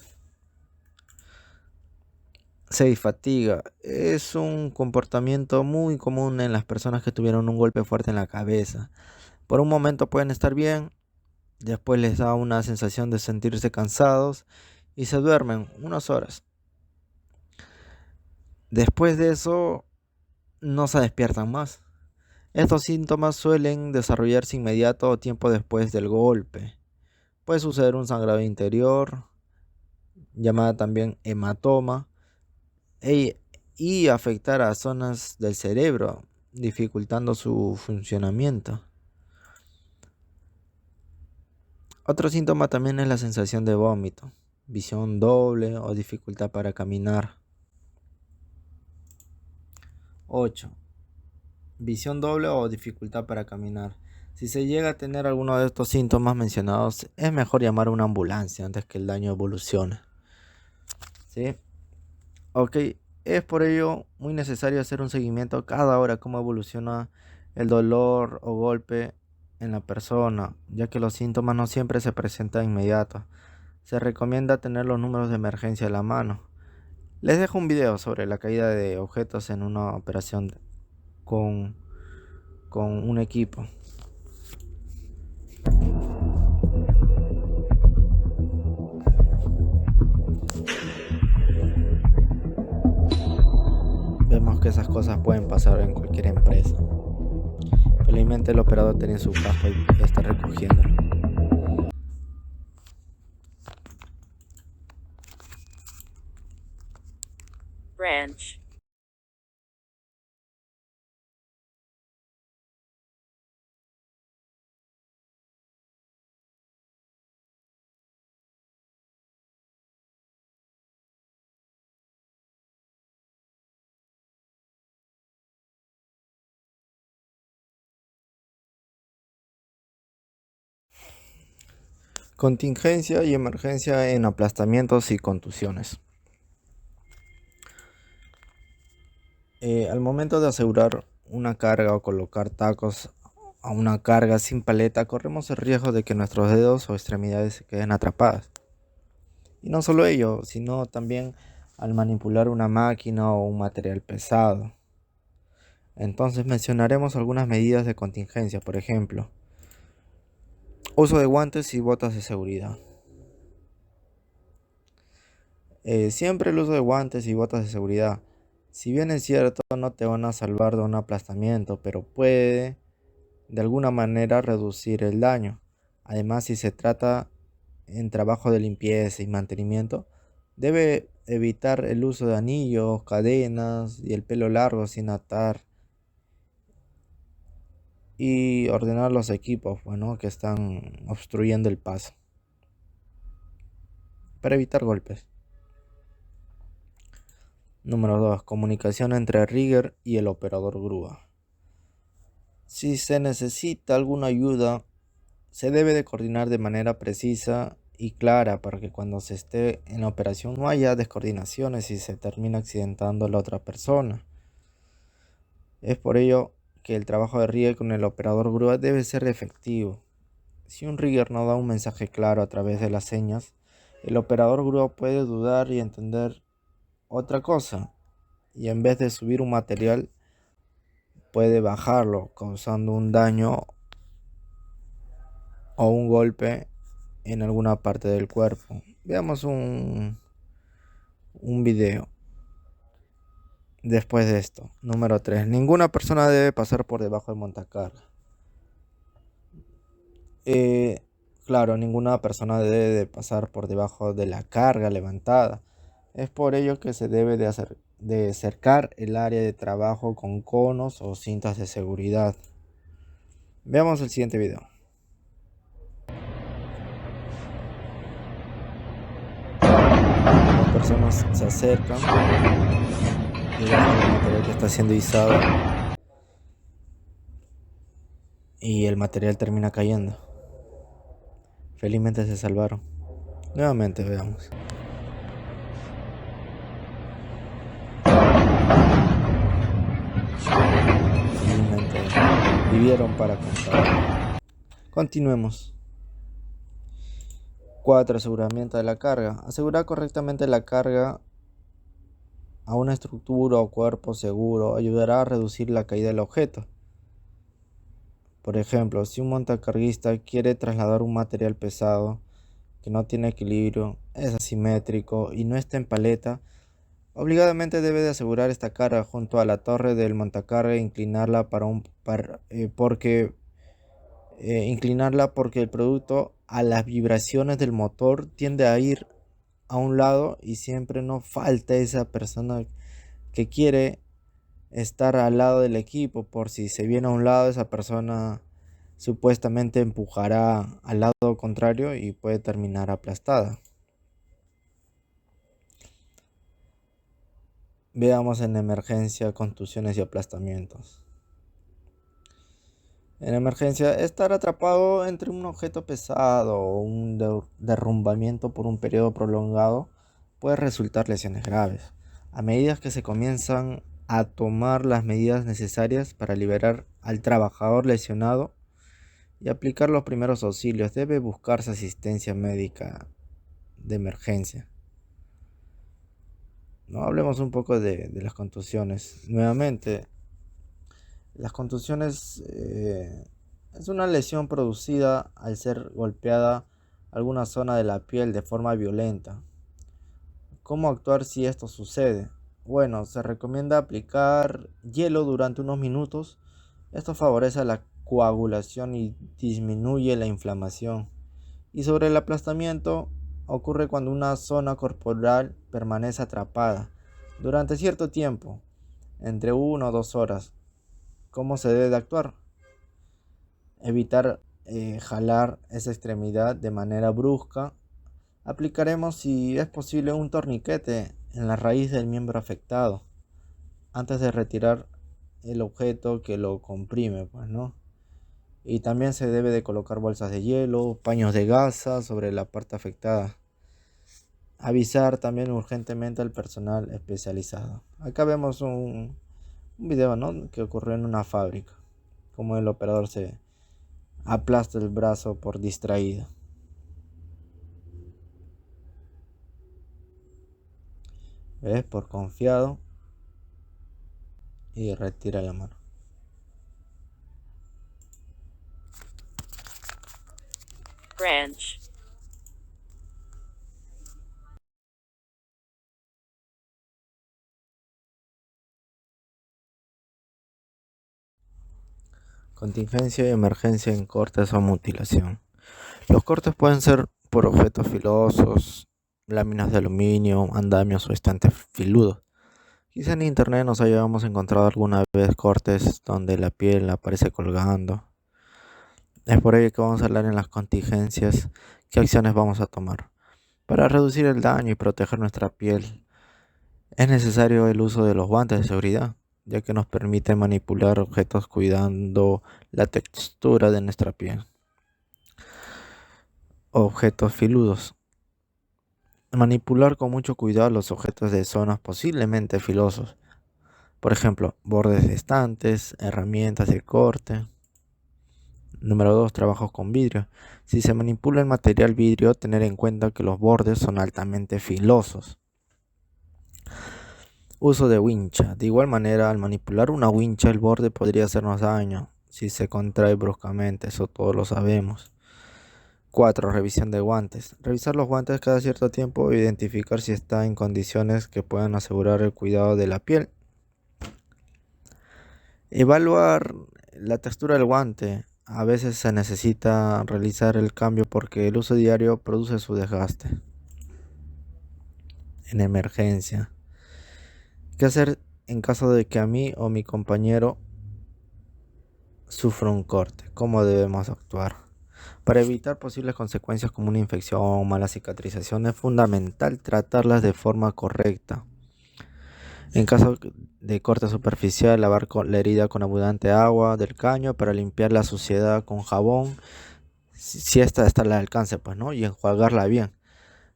6. Fatiga. Es un comportamiento muy común en las personas que tuvieron un golpe fuerte en la cabeza. Por un momento pueden estar bien, después les da una sensación de sentirse cansados y se duermen unas horas. Después de eso, no se despiertan más. Estos síntomas suelen desarrollarse inmediato o tiempo después del golpe. Puede suceder un sangrado interior, llamada también hematoma, y afectar a zonas del cerebro, dificultando su funcionamiento. Otro síntoma también es la sensación de vómito, visión doble o dificultad para caminar. 8. Visión doble o dificultad para caminar. Si se llega a tener alguno de estos síntomas mencionados, es mejor llamar a una ambulancia antes que el daño evolucione. ¿Sí? Ok, es por ello muy necesario hacer un seguimiento cada hora cómo evoluciona el dolor o golpe en la persona, ya que los síntomas no siempre se presentan inmediatos. Se recomienda tener los números de emergencia a la mano. Les dejo un video sobre la caída de objetos en una operación con un equipo. Vemos que esas cosas pueden pasar en cualquier empresa. Felizmente el operador tiene su casco y está recogiéndolo. branch, Contingencia y emergencia en aplastamientos y contusiones. Al momento de asegurar una carga o colocar tacos a una carga sin paleta, corremos el riesgo de que nuestros dedos o extremidades se queden atrapadas. Y no solo ello, sino también al manipular una máquina o un material pesado. Entonces mencionaremos algunas medidas de contingencia, por ejemplo, uso de guantes y botas de seguridad. Siempre el uso de guantes y botas de seguridad. Si bien es cierto, no te van a salvar de un aplastamiento, pero puede de alguna manera reducir el daño. Además, si se trata en trabajo de limpieza y mantenimiento, debe evitar el uso de anillos, cadenas y el pelo largo sin atar, y ordenar los equipos, que están obstruyendo el paso para evitar golpes. Número 2. Comunicación entre rigger y el operador grúa. Si se necesita alguna ayuda, se debe de coordinar de manera precisa y clara para que cuando se esté en la operación no haya descoordinaciones y se termine accidentando a la otra persona. Es por ello que el trabajo de rigger con el operador grúa debe ser efectivo. Si un rigger no da un mensaje claro a través de las señas, el operador grúa puede dudar y entender otra cosa, y en vez de subir un material puede bajarlo, causando un daño o un golpe en alguna parte del cuerpo. Veamos un video después de esto. Número 3. Ninguna persona debe pasar por debajo del montacarga. Claro, ninguna persona debe de pasar por debajo de la carga levantada. Es por ello que se debe de cercar el área de trabajo con conos o cintas de seguridad. Veamos el siguiente video. Las personas se acercan y dejan el material que está siendo izado y el material termina cayendo. Felizmente se salvaron. Nuevamente veamos. Felizmente vivieron para contar. Continuemos. 4. Aseguramiento de la carga. Asegurar correctamente la carga a una estructura o cuerpo seguro ayudará a reducir la caída del objeto. Por ejemplo, si un montacarguista quiere trasladar un material pesado que no tiene equilibrio, es asimétrico y no está en paleta, obligadamente debe de asegurar esta carga junto a la torre del montacarga e inclinarla porque el producto a las vibraciones del motor tiende a ir a un lado y siempre no falta esa persona que quiere estar al lado del equipo. Por si se viene a un lado, esa persona supuestamente empujará al lado contrario y puede terminar aplastada. Veamos en emergencia, contusiones y aplastamientos. En emergencia, estar atrapado entre un objeto pesado o un derrumbamiento por un periodo prolongado puede resultar lesiones graves. A medida que se comienzan a tomar las medidas necesarias para liberar al trabajador lesionado y aplicar los primeros auxilios, debe buscarse asistencia médica de emergencia. No hablemos un poco de las contusiones. Nuevamente, las contusiones es una lesión producida al ser golpeada alguna zona de la piel de forma violenta. ¿Cómo actuar si esto sucede? Bueno, se recomienda aplicar hielo durante unos minutos. Esto favorece la coagulación y disminuye la inflamación. Y sobre el aplastamiento, ocurre cuando una zona corporal permanece atrapada durante cierto tiempo, entre 1 o 2 horas. ¿Cómo se debe de actuar? Evitar jalar esa extremidad de manera brusca. Aplicaremos, si es posible, un torniquete en la raíz del miembro afectado antes de retirar el objeto que lo comprime, pues, ¿no? Y también se debe de colocar bolsas de hielo, paños de gasa sobre la parte afectada. Avisar también urgentemente al personal especializado. Acá vemos un video, ¿no?, que ocurrió en una fábrica, como el operador se aplasta el brazo por distraído. ¿Ves? Por confiado, y retira la mano. branch, Contingencia y emergencia en cortes o mutilación. Los cortes pueden ser por objetos filosos, láminas de aluminio, andamios o estantes filudos. Quizá en internet nos hayamos encontrado alguna vez cortes donde la piel aparece colgando. Es por ello que vamos a hablar en las contingencias qué acciones vamos a tomar. Para reducir el daño y proteger nuestra piel, es necesario el uso de los guantes de seguridad, ya que nos permite manipular objetos cuidando la textura de nuestra piel. Objetos filudos. Manipular con mucho cuidado los objetos de zonas posiblemente filosos. Por ejemplo, bordes de estantes, herramientas de corte. Número 2. Trabajos con vidrio. Si se manipula el material vidrio, tener en cuenta que los bordes son altamente filosos. Uso de wincha. De igual manera, al manipular una wincha, el borde podría hacernos daño si se contrae bruscamente, eso todos lo sabemos. 4. Revisión de guantes. Revisar los guantes cada cierto tiempo e identificar si está en condiciones que puedan asegurar el cuidado de la piel. Evaluar la textura del guante. A veces se necesita realizar el cambio porque el uso diario produce su desgaste. En emergencia. ¿Qué hacer en caso de que a mí o mi compañero sufra un corte? ¿Cómo debemos actuar? Para evitar posibles consecuencias como una infección o mala cicatrización, es fundamental tratarlas de forma correcta. En caso de corte superficial, lavar la herida con abundante agua del caño para limpiar la suciedad con jabón. si esta está al alcance, pues, ¿no? Y enjuagarla bien.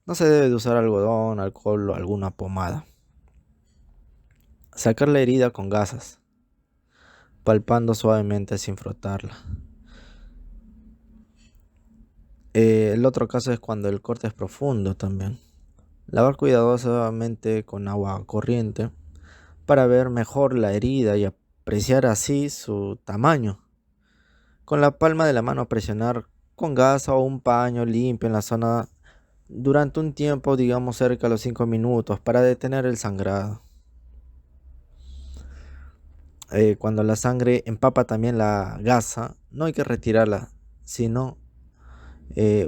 No se debe de usar algodón, alcohol o alguna pomada. Sacar la herida con gasas, palpando suavemente sin frotarla. El otro caso es cuando el corte es profundo también. Lavar cuidadosamente con agua corriente para ver mejor la herida y apreciar así su tamaño. Con la palma de la mano presionar con gasa o un paño limpio en la zona durante un tiempo, digamos cerca de los 5 minutos, para detener el sangrado. Cuando la sangre empapa también la gasa, no hay que retirarla, sino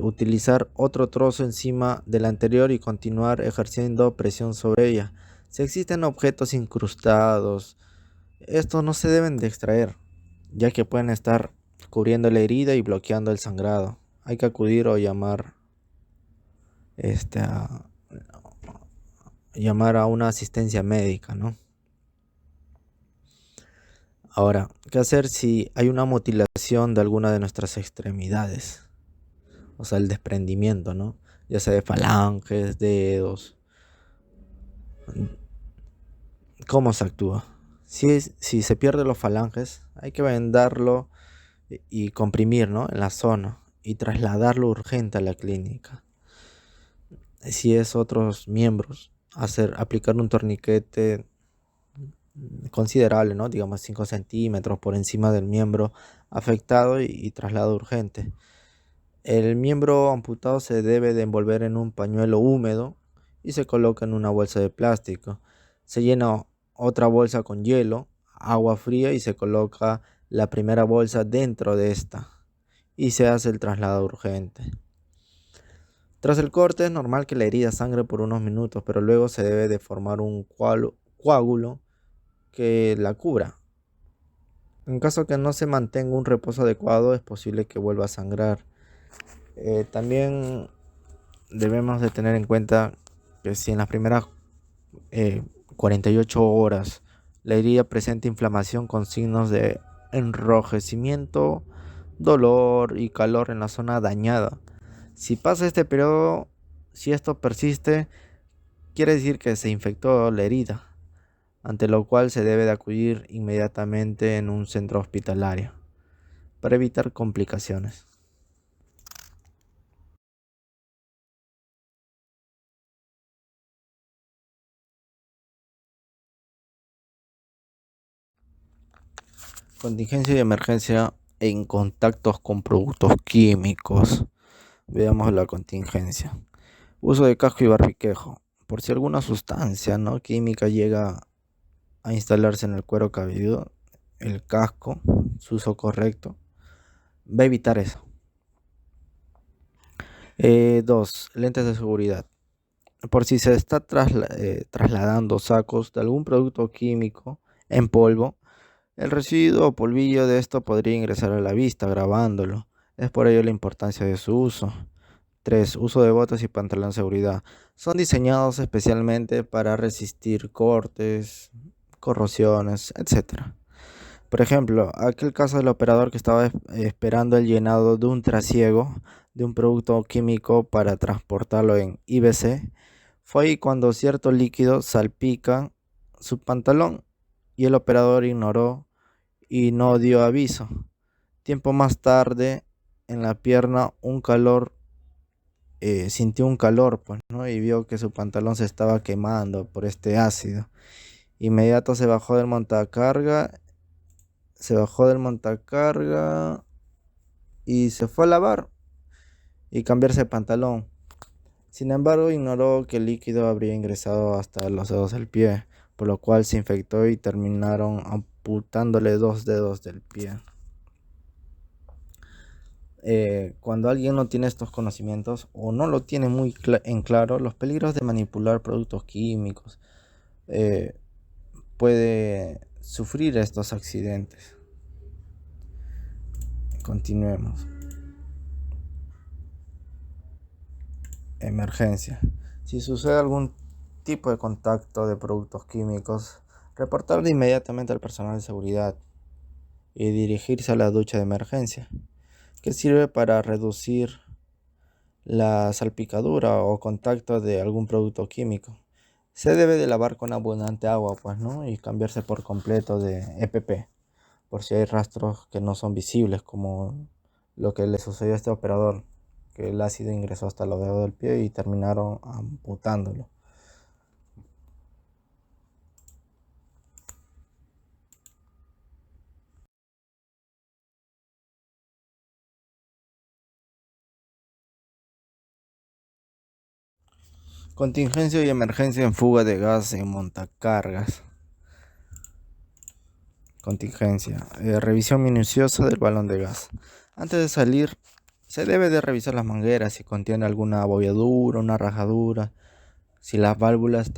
utilizar otro trozo encima del anterior y continuar ejerciendo presión sobre ella. Si existen objetos incrustados, estos no se deben de extraer, ya que pueden estar cubriendo la herida y bloqueando el sangrado. Hay que acudir o este, a, llamar a una asistencia médica, ¿no? Ahora, ¿qué hacer si hay una mutilación de alguna de nuestras extremidades? O sea, el desprendimiento, ¿no? Ya sea de falanges, dedos. ¿Cómo se actúa? Si se pierde los falanges, hay que vendarlo y comprimir, ¿no? En la zona y trasladarlo urgente a la clínica. Si es otros miembros, aplicar un torniquete considerable, ¿no? Digamos 5 centímetros por encima del miembro afectado y traslado urgente. El miembro amputado se debe de envolver en un pañuelo húmedo y se coloca en una bolsa de plástico. Se llena otra bolsa con hielo, agua fría y se coloca la primera bolsa dentro de esta y se hace el traslado urgente. Tras el corte es normal que la herida sangre por unos minutos, pero luego se debe de formar un coágulo que la cubra. En caso que no se mantenga un reposo adecuado, es posible que vuelva a sangrar. También debemos de tener en cuenta que si en las primeras 48 horas la herida presenta inflamación con signos de enrojecimiento, dolor y calor en la zona dañada. Si pasa este periodo, si esto persiste, quiere decir que se infectó la herida, ante lo cual se debe de acudir inmediatamente en un centro hospitalario para evitar complicaciones. Contingencia y emergencia en contactos con productos químicos. Veamos la contingencia. Uso de casco y barbiquejo. Por si alguna sustancia, ¿no?, química llega a instalarse en el cuero cabelludo, el casco, su uso correcto, va a evitar eso. 2. Lentes de seguridad. Por si se está trasladando sacos de algún producto químico en polvo, el residuo o polvillo de esto podría ingresar a la vista grabándolo. Es por ello la importancia de su uso. 3. Uso de botas y pantalón de seguridad. Son diseñados especialmente para resistir cortes, corrosiones, etc. Por ejemplo, aquel caso del operador que estaba esperando el llenado de un trasiego de un producto químico para transportarlo en IBC, fue ahí cuando cierto líquido salpica su pantalón y el operador ignoró y no dio aviso. Tiempo más tarde, en la pierna, sintió un calor, pues, ¿no? Y vio que su pantalón se estaba quemando por este ácido. Inmediato se bajó del montacarga y se fue a lavar y cambiarse de pantalón. Sin embargo, ignoró que el líquido habría ingresado hasta los dedos del pie, por lo cual se infectó y terminaron amputándole 2 dedos del pie. Cuando alguien no tiene estos conocimientos o no lo tiene muy en claro, los peligros de manipular productos químicos, puede sufrir estos accidentes. Continuemos. Emergencia. Si sucede algún tipo de contacto de productos químicos, reportarlo inmediatamente al personal de seguridad y dirigirse a la ducha de emergencia, que sirve para reducir la salpicadura o contacto de algún producto químico. Se debe de lavar con abundante agua, pues, ¿no? Y cambiarse por completo de EPP, por si hay rastros que no son visibles, como lo que le sucedió a este operador, que el ácido ingresó hasta los dedos del pie y terminaron amputándolo. Contingencia y emergencia en fuga de gas en montacargas. Contingencia. Revisión minuciosa del balón de gas. Antes de salir, se debe de revisar las mangueras si contiene alguna abovedura, una rajadura, si las válvulas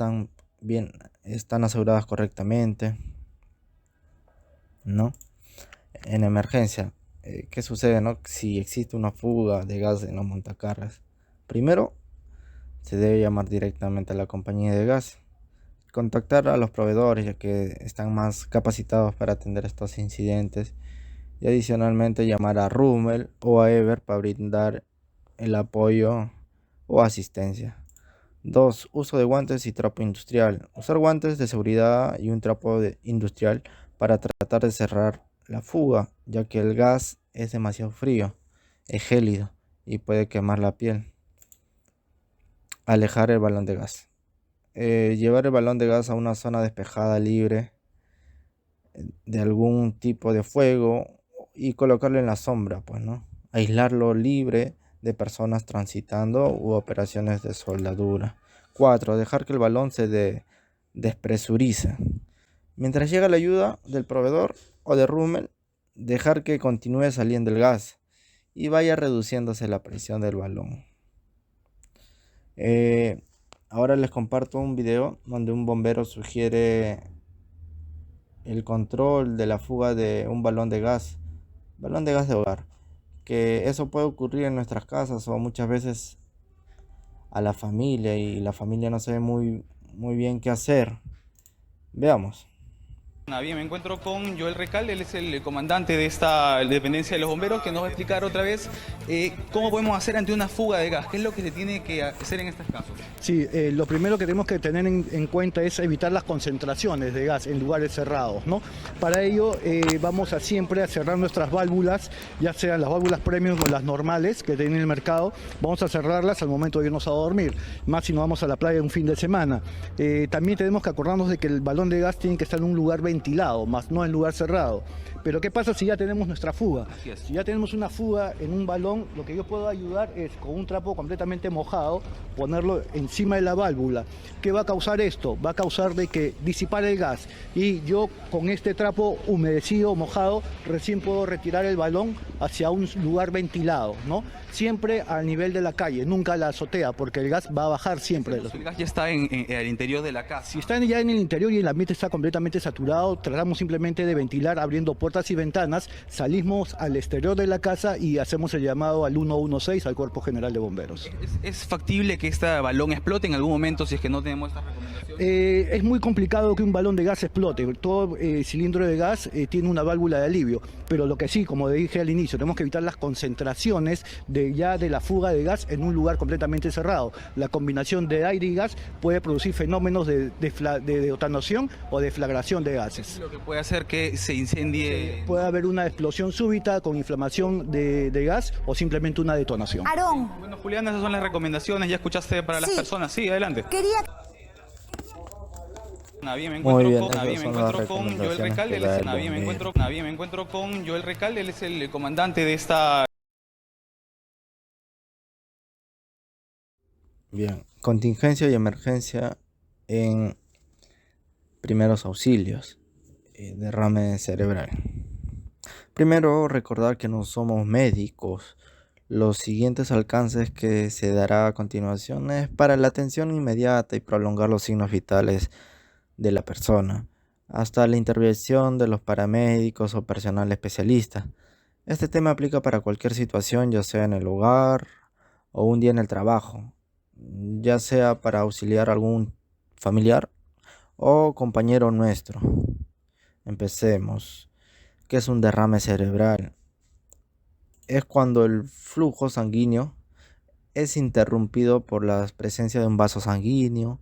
están aseguradas correctamente, ¿no? En emergencia, ¿qué sucede, no? Si existe una fuga de gas en los montacargas, primero se debe llamar directamente a la compañía de gas, contactar a los proveedores ya que están más capacitados para atender estos incidentes, y adicionalmente llamar a Rummel o a Ever para brindar el apoyo o asistencia. 2. Uso de guantes y trapo industrial. Usar guantes de seguridad y un trapo industrial para tratar de cerrar la fuga, ya que el gas es demasiado frío, es gélido y puede quemar la piel. Alejar el balón de gas. Llevar el balón de gas a una zona despejada, libre de algún tipo de fuego, y colocarlo en la sombra, pues, ¿no? Aislarlo libre de personas transitando u operaciones de soldadura. 4. Dejar que el balón se despresurice. Mientras llega la ayuda del proveedor o de Rummel, dejar que continúe saliendo el gas y vaya reduciéndose la presión del balón. Ahora les comparto un video donde un bombero sugiere el control de la fuga de un balón de gas de hogar, que eso puede ocurrir en nuestras casas o muchas veces a la familia, y la familia no sabe muy bien qué hacer. Veamos. Bien, me encuentro con Joel Recal, él es el comandante de esta dependencia de los bomberos, que nos va a explicar otra vez cómo podemos hacer ante una fuga de gas, qué es lo que se tiene que hacer en estos casos. Sí, lo primero que tenemos que tener en cuenta es evitar las concentraciones de gas en lugares cerrados, ¿no? Para ello vamos a siempre a cerrar nuestras válvulas, ya sean las válvulas premium o las normales que tienen en el mercado, vamos a cerrarlas al momento de irnos a dormir, más si no vamos a la playa un fin de semana. También tenemos que acordarnos de que el balón de gas tiene que estar en un lugar ventilado, más no en lugar cerrado. Pero ¿qué pasa si ya tenemos nuestra fuga? Si ya tenemos una fuga en un balón, lo que yo puedo ayudar es con un trapo completamente mojado, ponerlo encima de la válvula. ¿Qué va a causar esto? Va a causar de que disipar el gas, y yo con este trapo humedecido, mojado, recién puedo retirar el balón hacia un lugar ventilado, ¿no? Siempre al nivel de la calle, nunca a la azotea, porque el gas va a bajar siempre. El gas ya está al interior de la casa. Si está ya en el interior y el ambiente está completamente saturado, tratamos simplemente de ventilar abriendo puertas y ventanas, salimos al exterior de la casa y hacemos el llamado al 116, al Cuerpo General de Bomberos. ¿Es factible que este balón explote en algún momento si es que no tenemos estas recomendaciones? Es muy complicado que un balón de gas explote. Todo cilindro de gas tiene una válvula de alivio, pero lo que sí, como dije al inicio, tenemos que evitar las concentraciones de la fuga de gas en un lugar completamente cerrado. La combinación de aire y gas puede producir fenómenos de detonación o deflagración de gases. Lo que puede hacer que se incendie. Puede haber una explosión súbita con inflamación de gas o simplemente una detonación. Aarón. Bueno, Julián, esas son las recomendaciones. ¿Ya escuchaste para las personas? Sí, adelante. Quería... Bien, me Muy bien, encuentro con Joel Recal, él es el comandante de esta... Bien, contingencia y emergencia en primeros auxilios, derrame cerebral. Primero, recordar que no somos médicos. Los siguientes alcances que se dará a continuación es para la atención inmediata y prolongar los signos vitales de la persona, hasta la intervención de los paramédicos o personal especialista. Este tema aplica para cualquier situación, ya sea en el hogar o un día en el trabajo, ya sea para auxiliar a algún familiar o compañero nuestro. Empecemos. ¿Qué es un derrame cerebral? es cuando el flujo sanguíneo es interrumpido por la presencia de un vaso sanguíneo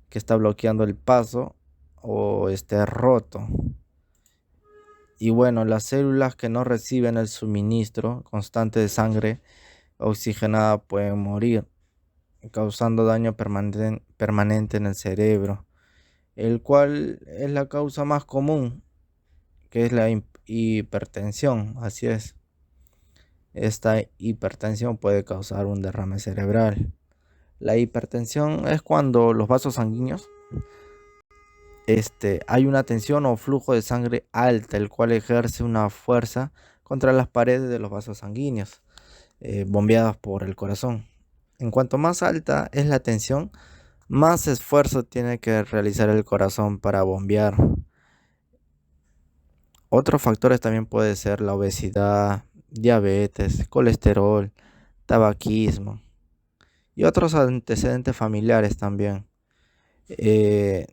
que está bloqueando el paso o esté roto. Y bueno, las células que no reciben el suministro constante de sangre oxigenada pueden morir, causando daño permanente en el cerebro, el cual es la causa más común, que es la hipertensión. Así es, esta hipertensión puede causar un derrame cerebral. La hipertensión es cuando los vasos sanguíneos, hay una tensión o flujo de sangre alta, el cual ejerce una fuerza contra las paredes de los vasos sanguíneos, bombeados por el corazón. En cuanto más alta es la tensión, más esfuerzo tiene que realizar el corazón para bombear. Otros factores también puede ser la obesidad, diabetes, colesterol, tabaquismo y otros antecedentes familiares también. Eh,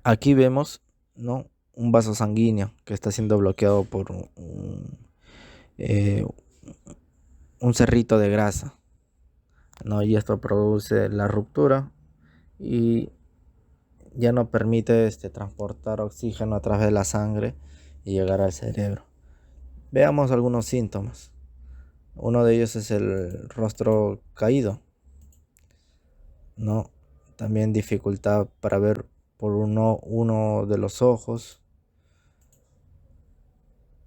Aquí vemos, ¿no?, un vaso sanguíneo que está siendo bloqueado por eh, un cerrito de grasa, ¿no? Y esto produce la ruptura y ya no permite transportar oxígeno a través de la sangre y llegar al cerebro. Veamos algunos síntomas. Uno de ellos es el rostro caído, ¿no? También dificultad para ver por uno de los ojos,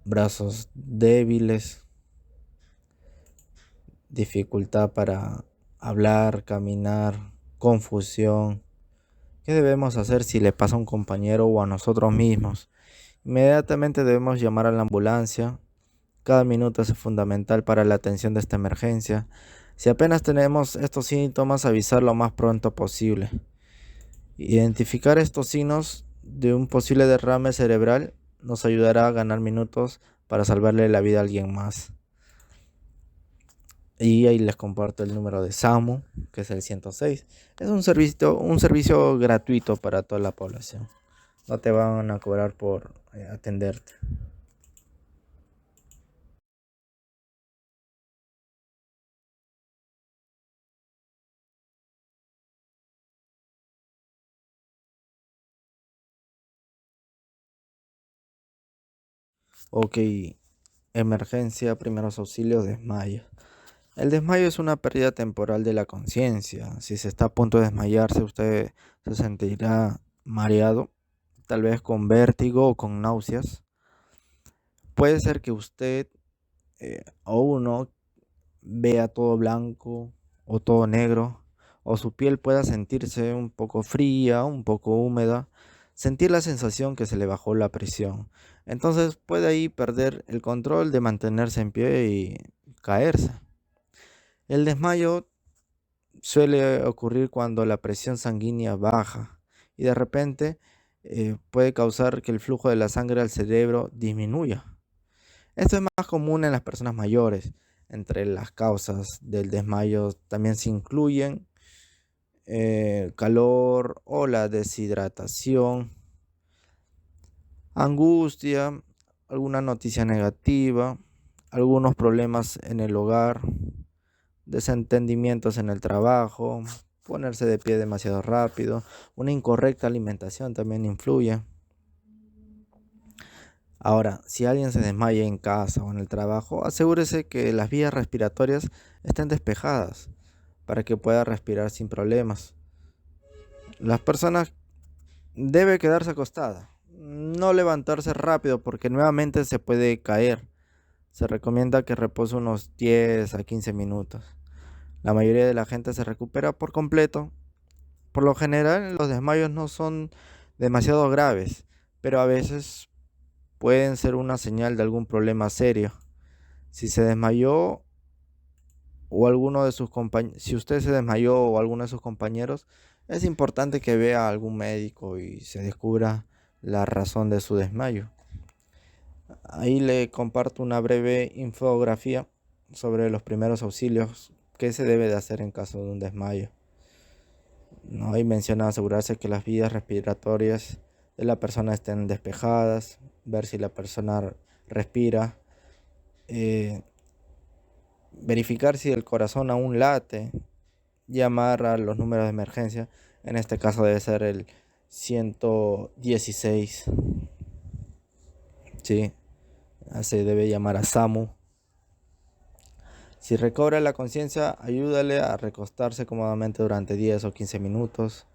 brazos débiles, dificultad para hablar, caminar, confusión. ¿Qué debemos hacer si le pasa a un compañero o a nosotros mismos? Inmediatamente debemos llamar a la ambulancia. Cada minuto es fundamental para la atención de esta emergencia. Si apenas tenemos estos síntomas, avisar lo más pronto posible. Identificar estos signos de un posible derrame cerebral nos ayudará a ganar minutos para salvarle la vida a alguien más. Y ahí les comparto el número de SAMU, que es el 106. Es un servicio gratuito para toda la población. No te van a cobrar por atenderte. Ok, emergencia, primeros auxilios, desmayo. El desmayo es una pérdida temporal de la conciencia. Si se está a punto de desmayarse, usted se sentirá mareado, tal vez con vértigo o con náuseas. Puede ser que usted o uno vea todo blanco o todo negro, o su piel pueda sentirse un poco fría, un poco húmeda, sentir la sensación que se le bajó la presión. Entonces puede ahí perder el control de mantenerse en pie y caerse. El desmayo suele ocurrir cuando la presión sanguínea baja y de repente puede causar que el flujo de la sangre al cerebro disminuya. Esto es más común en las personas mayores. Entre las causas del desmayo también se incluyen calor o la deshidratación, angustia, alguna noticia negativa, algunos problemas en el hogar, desentendimientos en el trabajo, ponerse de pie demasiado rápido, una incorrecta alimentación también influye. Ahora, si alguien se desmaya en casa o en el trabajo, asegúrese que las vías respiratorias estén despejadas para que pueda respirar sin problemas. Las personas debe quedarse acostada, no levantarse rápido porque nuevamente se puede caer. Se recomienda que repose unos 10 a 15 minutos. La mayoría de la gente se recupera por completo. Por lo general, los desmayos no son demasiado graves, pero a veces pueden ser una señal de algún problema serio. Si se desmayó o alguno de sus si usted se desmayó o alguno de sus compañeros, es importante que vea a algún médico y se descubra la razón de su desmayo. Ahí le comparto una breve infografía sobre los primeros auxilios que se debe de hacer en caso de un desmayo. ¿No? Ahí menciona asegurarse que las vías respiratorias de la persona estén despejadas, ver si la persona respira, eh, verificar si el corazón aún late, llamar a los números de emergencia. En este caso debe ser el 116. Sí, se debe llamar a SAMU. Si recobra la conciencia, ayúdale a recostarse cómodamente durante 10 o 15 minutos.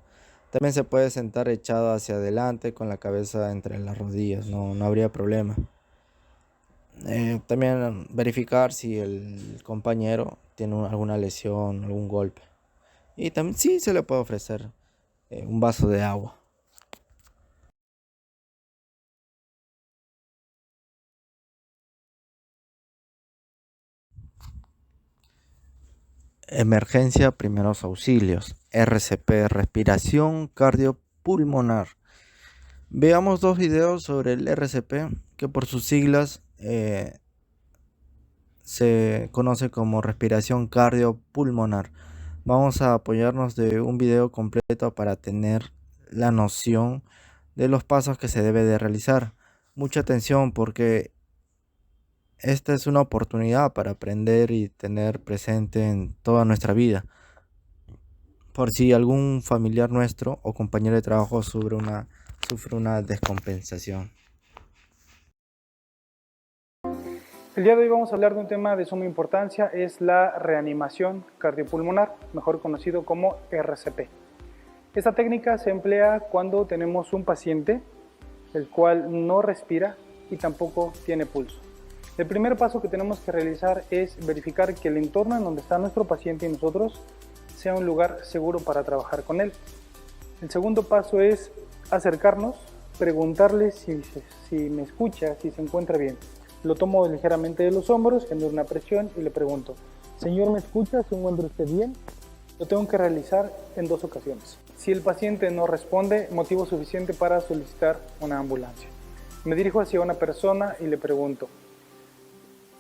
También se puede sentar echado hacia adelante con la cabeza entre las rodillas, no habría problema. También verificar si el compañero tiene alguna lesión, algún golpe. Y también sí se le puede ofrecer un vaso de agua. Emergencia, primeros auxilios, RCP, respiración cardiopulmonar. Veamos dos videos sobre el RCP, que por sus siglas se conoce como respiración cardiopulmonar. Vamos a apoyarnos de un video completo para tener la noción de los pasos que se debe de realizar. Mucha atención porque esta es una oportunidad para aprender y tener presente en toda nuestra vida. Por si algún familiar nuestro o compañero de trabajo sufre una descompensación. El día de hoy vamos a hablar de un tema de suma importancia, es la reanimación cardiopulmonar, mejor conocido como RCP. Esta técnica se emplea cuando tenemos un paciente el cual no respira y tampoco tiene pulso. El primer paso que tenemos que realizar es verificar que el entorno en donde está nuestro paciente y nosotros sea un lugar seguro para trabajar con él. El segundo paso es acercarnos, preguntarle si me escucha, si se encuentra bien. Lo tomo ligeramente de los hombros, genero una presión y le pregunto: señor, ¿me escucha? ¿Se encuentra usted bien? Lo tengo que realizar en 2 ocasiones. Si el paciente no responde, motivo suficiente para solicitar una ambulancia. Me dirijo hacia una persona y le pregunto: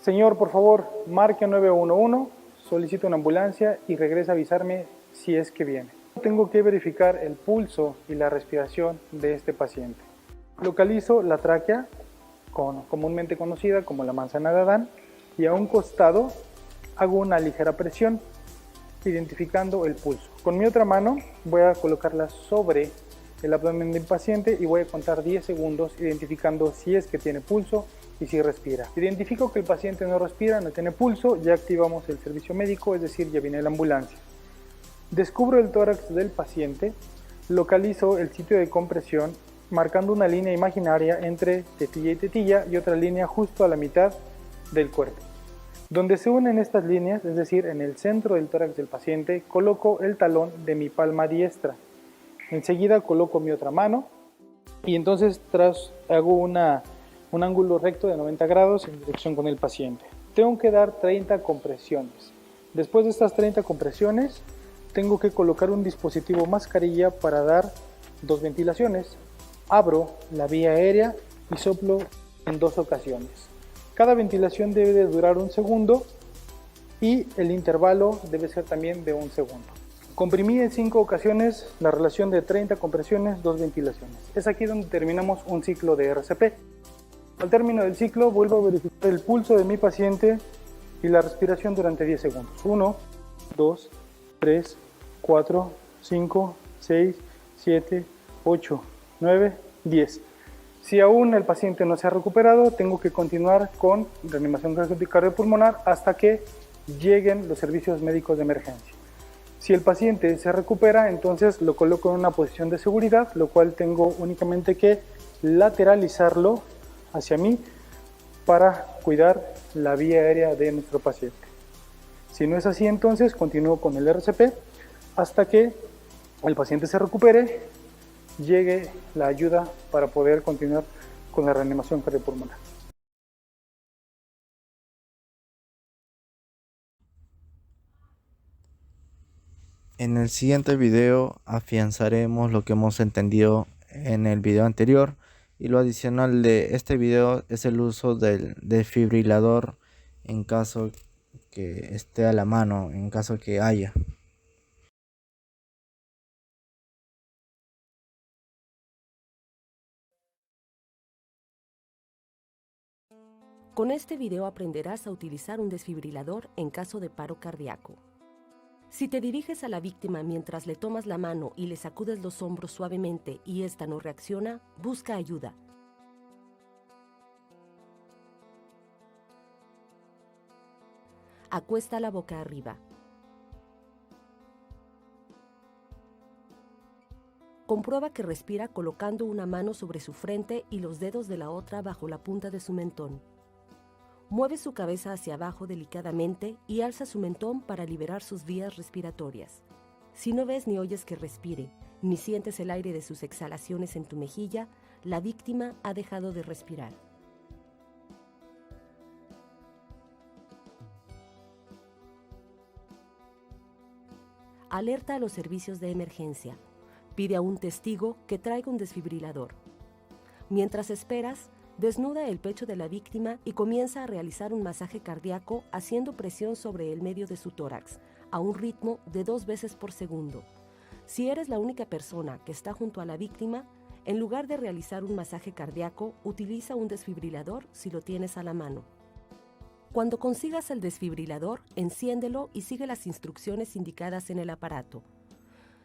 señor, por favor, marque 911, solicito una ambulancia y regresa a avisarme si es que viene. Tengo que verificar el pulso y la respiración de este paciente. Localizo la tráquea, comúnmente conocida como la manzana de Adán, y a un costado hago una ligera presión, identificando el pulso. Con mi otra mano voy a colocarla sobre el abdomen del paciente y voy a contar 10 segundos identificando si es que tiene pulso y si respira. Identifico que el paciente no respira, no tiene pulso, ya activamos el servicio médico, es decir, ya viene la ambulancia. Descubro el tórax del paciente, localizo el sitio de compresión marcando una línea imaginaria entre tetilla y tetilla y otra línea justo a la mitad del cuerpo. Donde se unen estas líneas, es decir, en el centro del tórax del paciente, coloco el talón de mi palma diestra. Enseguida coloco mi otra mano y entonces hago un ángulo recto de 90 grados en dirección con el paciente. Tengo que dar 30 compresiones. Después de estas 30 compresiones, tengo que colocar un dispositivo mascarilla para dar 2 ventilaciones. Abro la vía aérea y soplo en 2 ocasiones. Cada ventilación debe de durar 1 segundo y el intervalo debe ser también de 1 segundo. Comprimí en 5 ocasiones la relación de 30 compresiones, 2 ventilaciones. Es aquí donde terminamos un ciclo de RCP. Al término del ciclo vuelvo a verificar el pulso de mi paciente y la respiración durante 10 segundos. 1, 2, 3, 4, 5, 6, 7, 8, 9, 10. Si aún el paciente no se ha recuperado, tengo que continuar con reanimación cardiopulmonar hasta que lleguen los servicios médicos de emergencia. Si el paciente se recupera, entonces lo coloco en una posición de seguridad, lo cual tengo únicamente que lateralizarlo hacia mí para cuidar la vía aérea de nuestro paciente. Si no es así, entonces continúo con el RCP hasta que el paciente se recupere, llegue la ayuda para poder continuar con la reanimación cardiopulmonar. En el siguiente video afianzaremos lo que hemos entendido en el video anterior, y lo adicional de este video es el uso del desfibrilador en caso que esté a la mano, en caso que haya. Con este video aprenderás a utilizar un desfibrilador en caso de paro cardíaco. Si te diriges a la víctima mientras le tomas la mano y le sacudes los hombros suavemente y ésta no reacciona, busca ayuda. Acuesta la boca arriba. Comprueba que respira colocando una mano sobre su frente y los dedos de la otra bajo la punta de su mentón. Mueve su cabeza hacia abajo delicadamente y alza su mentón para liberar sus vías respiratorias. Si no ves ni oyes que respire, ni sientes el aire de sus exhalaciones en tu mejilla, la víctima ha dejado de respirar. Alerta a los servicios de emergencia. Pide a un testigo que traiga un desfibrilador. Mientras esperas, desnuda el pecho de la víctima y comienza a realizar un masaje cardíaco haciendo presión sobre el medio de su tórax, a un ritmo de 2 veces por segundo. Si eres la única persona que está junto a la víctima, en lugar de realizar un masaje cardíaco, utiliza un desfibrilador si lo tienes a la mano. Cuando consigas el desfibrilador, enciéndelo y sigue las instrucciones indicadas en el aparato.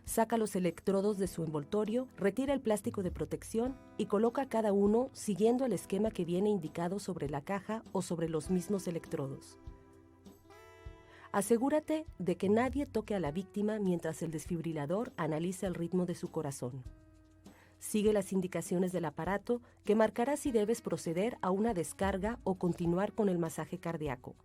Saca los electrodos de su envoltorio, retira el plástico de protección y coloca cada uno siguiendo el esquema que viene indicado sobre la caja o sobre los mismos electrodos. Asegúrate de que nadie toque a la víctima mientras el desfibrilador analiza el ritmo de su corazón. Sigue las indicaciones del aparato que marcará si debes proceder a una descarga o continuar con el masaje cardíaco.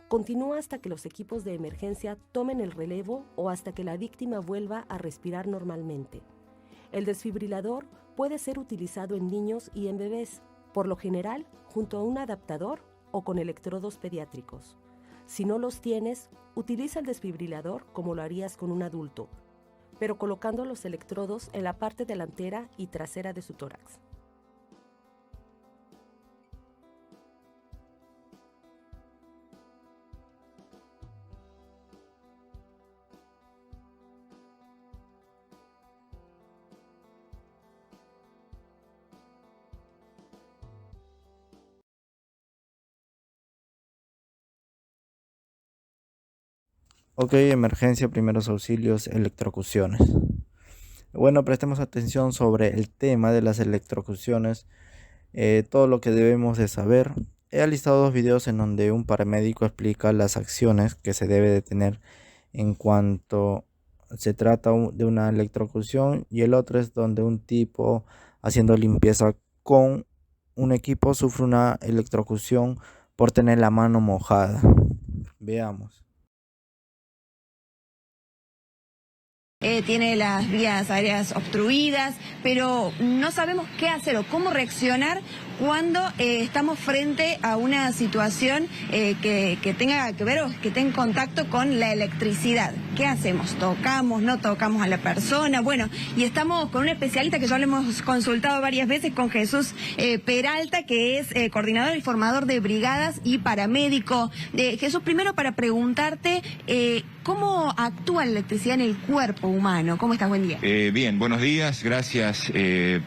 Continúa hasta que los equipos de emergencia tomen el relevo o hasta que la víctima vuelva a respirar normalmente. El desfibrilador puede ser utilizado en niños y en bebés, por lo general junto a un adaptador o con electrodos pediátricos. Si no los tienes, utiliza el desfibrilador como lo harías con un adulto, pero colocando los electrodos en la parte delantera y trasera de su tórax. Ok, emergencia, primeros auxilios, electrocuciones. Bueno, prestemos atención sobre el tema de las electrocuciones, todo lo que debemos de saber. He alistado 2 videos en donde un paramédico explica las acciones que se debe de tener en cuanto se trata de una electrocución, y el otro es donde un tipo haciendo limpieza con un equipo sufre una electrocución por tener la mano mojada. Veamos. Tiene las vías aéreas obstruidas, pero no sabemos qué hacer o cómo reaccionar cuando estamos frente a una situación que tenga que ver o que tenga contacto con la electricidad. ¿Qué hacemos? ¿Tocamos? ¿No tocamos a la persona? Bueno, y estamos con un especialista que ya lo hemos consultado varias veces, con Jesús Peralta, que es coordinador y formador de brigadas y paramédico. Jesús, primero para preguntarte, ¿cómo actúa la electricidad en el cuerpo humano? ¿Cómo estás? Buen día. Bien, buenos días, gracias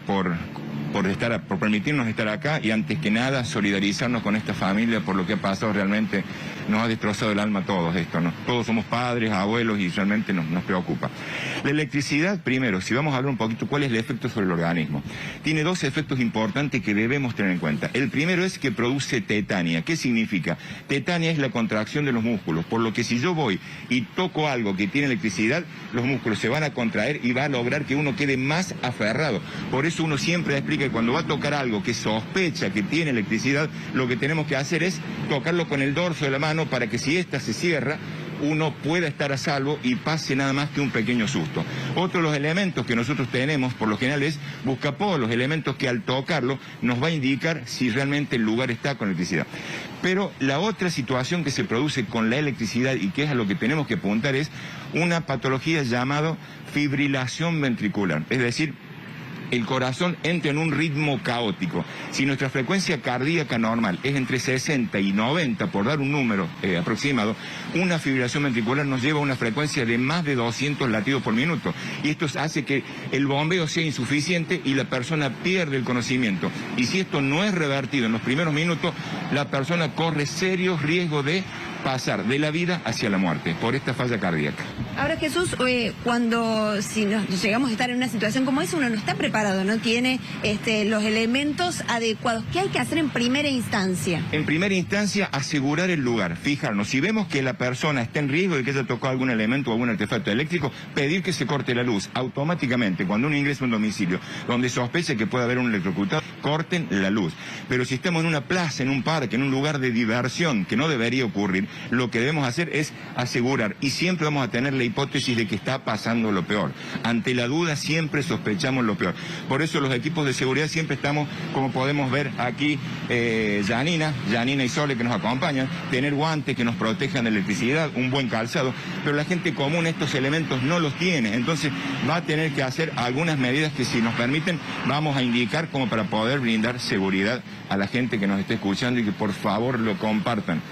por permitirnos estar acá, y antes que nada solidarizarnos con esta familia por lo que ha pasado. Realmente nos ha destrozado el alma a todos esto, ¿no? Todos somos padres, abuelos, y realmente nos preocupa. La electricidad, primero, si vamos a hablar un poquito cuál es el efecto sobre el organismo, tiene 2 efectos importantes que debemos tener en cuenta. El primero es que produce tetania. ¿Qué significa? Tetania es la contracción de los músculos, por lo que si yo voy y toco algo que tiene electricidad, los músculos se van a contraer y va a lograr que uno quede más aferrado. Por eso uno siempre explica que cuando va a tocar algo que sospecha que tiene electricidad, lo que tenemos que hacer es tocarlo con el dorso de la mano para que si ésta se cierra, uno pueda estar a salvo y pase nada más que un pequeño susto. Otro de los elementos que nosotros tenemos, por lo general, es buscapolos, elementos que al tocarlo nos va a indicar si realmente el lugar está con electricidad. Pero la otra situación que se produce con la electricidad, y que es a lo que tenemos que apuntar, es una patología llamada fibrilación ventricular. Es decir, el corazón entra en un ritmo caótico. Si nuestra frecuencia cardíaca normal es entre 60 y 90, por dar un número aproximado, una fibrilación ventricular nos lleva a una frecuencia de más de 200 latidos por minuto. Y esto hace que el bombeo sea insuficiente y la persona pierde el conocimiento. Y si esto no es revertido en los primeros minutos, la persona corre serios riesgos de pasar de la vida hacia la muerte por esta falla cardíaca. Ahora, Jesús, si nos llegamos a estar en una situación como esa, uno no está preparado, no tiene los elementos adecuados. ¿Qué hay que hacer en primera instancia? En primera instancia, asegurar el lugar, fijarnos. Si vemos que la persona está en riesgo de que haya tocado algún elemento o algún artefacto eléctrico, pedir que se corte la luz. Automáticamente, cuando uno ingresa a un domicilio donde sospeche que puede haber un electrocutado, corten la luz. Pero si estamos en una plaza, en un parque, en un lugar de diversión, que no debería ocurrir, lo que debemos hacer es asegurar, y siempre vamos a tener la hipótesis de que está pasando lo peor. Ante la duda siempre sospechamos lo peor. Por eso los equipos de seguridad siempre estamos, como podemos ver aquí, Janina y Sole que nos acompañan, tener guantes que nos protejan de electricidad, un buen calzado, pero la gente común estos elementos no los tiene, entonces va a tener que hacer algunas medidas que, si nos permiten, vamos a indicar como para poder brindar seguridad a la gente que nos esté escuchando y que por favor lo compartan.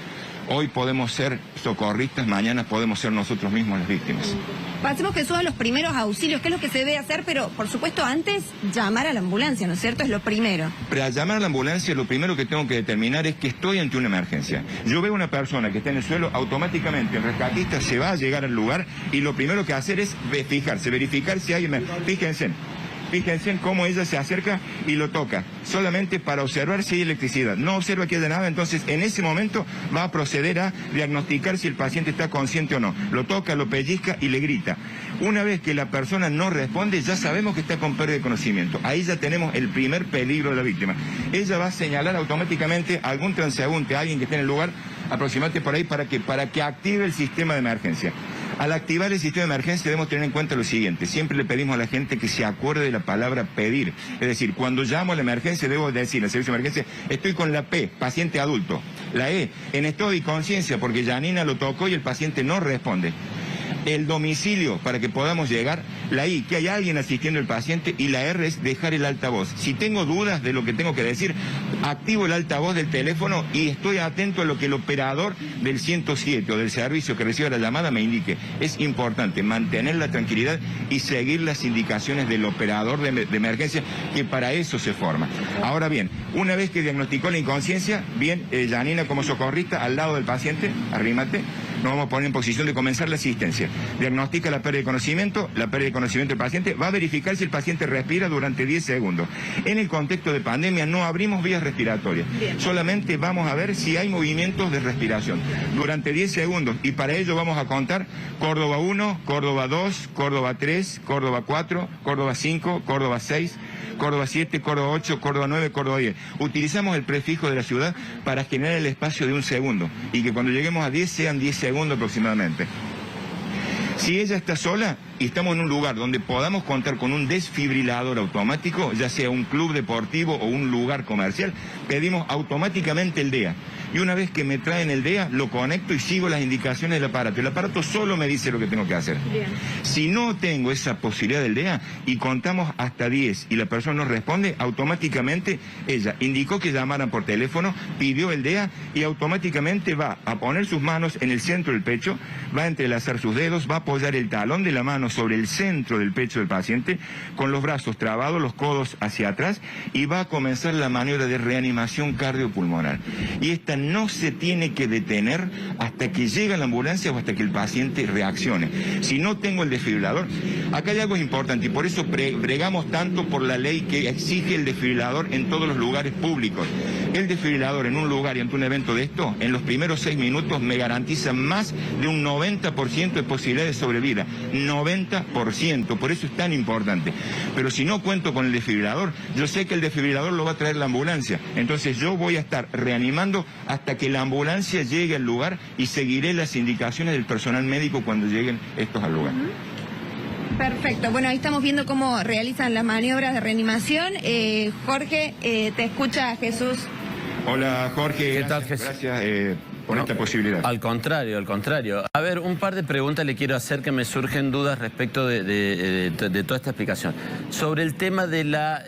Hoy podemos ser socorristas, mañana podemos ser nosotros mismos las víctimas. Pasemos, Jesús, a los primeros auxilios, que es lo que se debe hacer, pero por supuesto antes llamar a la ambulancia, ¿no es cierto? Es lo primero. Para llamar a la ambulancia, lo primero que tengo que determinar es que estoy ante una emergencia. Yo veo una persona que está en el suelo, automáticamente el rescatista se va a llegar al lugar y lo primero que hacer es fijarse, verificar si hay emergencia. Fíjense en cómo ella se acerca y lo toca, solamente para observar si hay electricidad. No observa que haya nada, entonces en ese momento va a proceder a diagnosticar si el paciente está consciente o no. Lo toca, lo pellizca y le grita. Una vez que la persona no responde, ya sabemos que está con pérdida de conocimiento. Ahí ya tenemos el primer peligro de la víctima. Ella va a señalar automáticamente a algún transeúnte, a alguien que esté en el lugar, aproximadamente por ahí, para que active el sistema de emergencia. Al activar el sistema de emergencia debemos tener en cuenta lo siguiente: siempre le pedimos a la gente que se acuerde de la palabra pedir. Es decir, cuando llamo a la emergencia debo decir al servicio de emergencia: estoy con la P, paciente adulto. La E, en estado de inconsciencia porque Janina lo tocó y el paciente no responde. El domicilio para que podamos llegar, la I, que hay alguien asistiendo al paciente, y la R es dejar el altavoz. Si tengo dudas de lo que tengo que decir, activo el altavoz del teléfono y estoy atento a lo que el operador del 107 o del servicio que reciba la llamada me indique. Es importante mantener la tranquilidad y seguir las indicaciones del operador de emergencia, que para eso se forma. Ahora bien, una vez que diagnosticó la inconsciencia, bien, Janina como socorrista al lado del paciente, arrímate, nos vamos a poner en posición de comenzar la asistencia. Diagnostica la pérdida de conocimiento del paciente, va a verificar si el paciente respira durante 10 segundos. En el contexto de pandemia no abrimos vías respiratorias, solamente vamos a ver si hay movimientos de respiración durante 10 segundos, y para ello vamos a contar Córdoba 1, Córdoba 2, Córdoba 3, Córdoba 4, Córdoba 5, Córdoba 6, Córdoba 7, Córdoba 8, Córdoba 9, Córdoba 10. Utilizamos el prefijo de la ciudad para generar el espacio de 1 segundo y que cuando lleguemos a 10 sean 10 segundos aproximadamente. Si ella está sola y estamos en un lugar donde podamos contar con un desfibrilador automático, ya sea un club deportivo o un lugar comercial, pedimos automáticamente el DEA. Y una vez que me traen el DEA, lo conecto y sigo las indicaciones del aparato. El aparato solo me dice lo que tengo que hacer. Bien. Si no tengo esa posibilidad del DEA y contamos hasta 10 y la persona no responde, automáticamente ella indicó que llamaran por teléfono, pidió el DEA y automáticamente va a poner sus manos en el centro del pecho, va a entrelazar sus dedos, va a apoyar el talón de la mano sobre el centro del pecho del paciente, con los brazos trabados, los codos hacia atrás, y va a comenzar la maniobra de reanimación cardiopulmonar. Y esta no se tiene que detener hasta que llegue la ambulancia o hasta que el paciente reaccione. Si no tengo el desfibrilador, acá hay algo importante y por eso bregamos tanto por la ley que exige el desfibrilador en todos los lugares públicos. El desfibrilador en un lugar y ante un evento de esto, en los primeros 6 minutos me garantiza más de un 90% de posibilidad de sobrevida. 90%, por eso es tan importante. Pero si no cuento con el desfibrilador, yo sé que el desfibrilador lo va a traer la ambulancia. Entonces yo voy a estar reanimando hasta que la ambulancia llegue al lugar y seguiré las indicaciones del personal médico cuando lleguen estos al lugar. Perfecto. Bueno, ahí estamos viendo cómo realizan las maniobras de reanimación. Jorge, te escucha Jesús. Hola Jorge. ¿Qué tal, Jesús? Gracias. con esta posibilidad. Al contrario, al contrario. A ver, un par de preguntas le quiero hacer que me surgen dudas respecto de toda esta explicación. Sobre el tema de la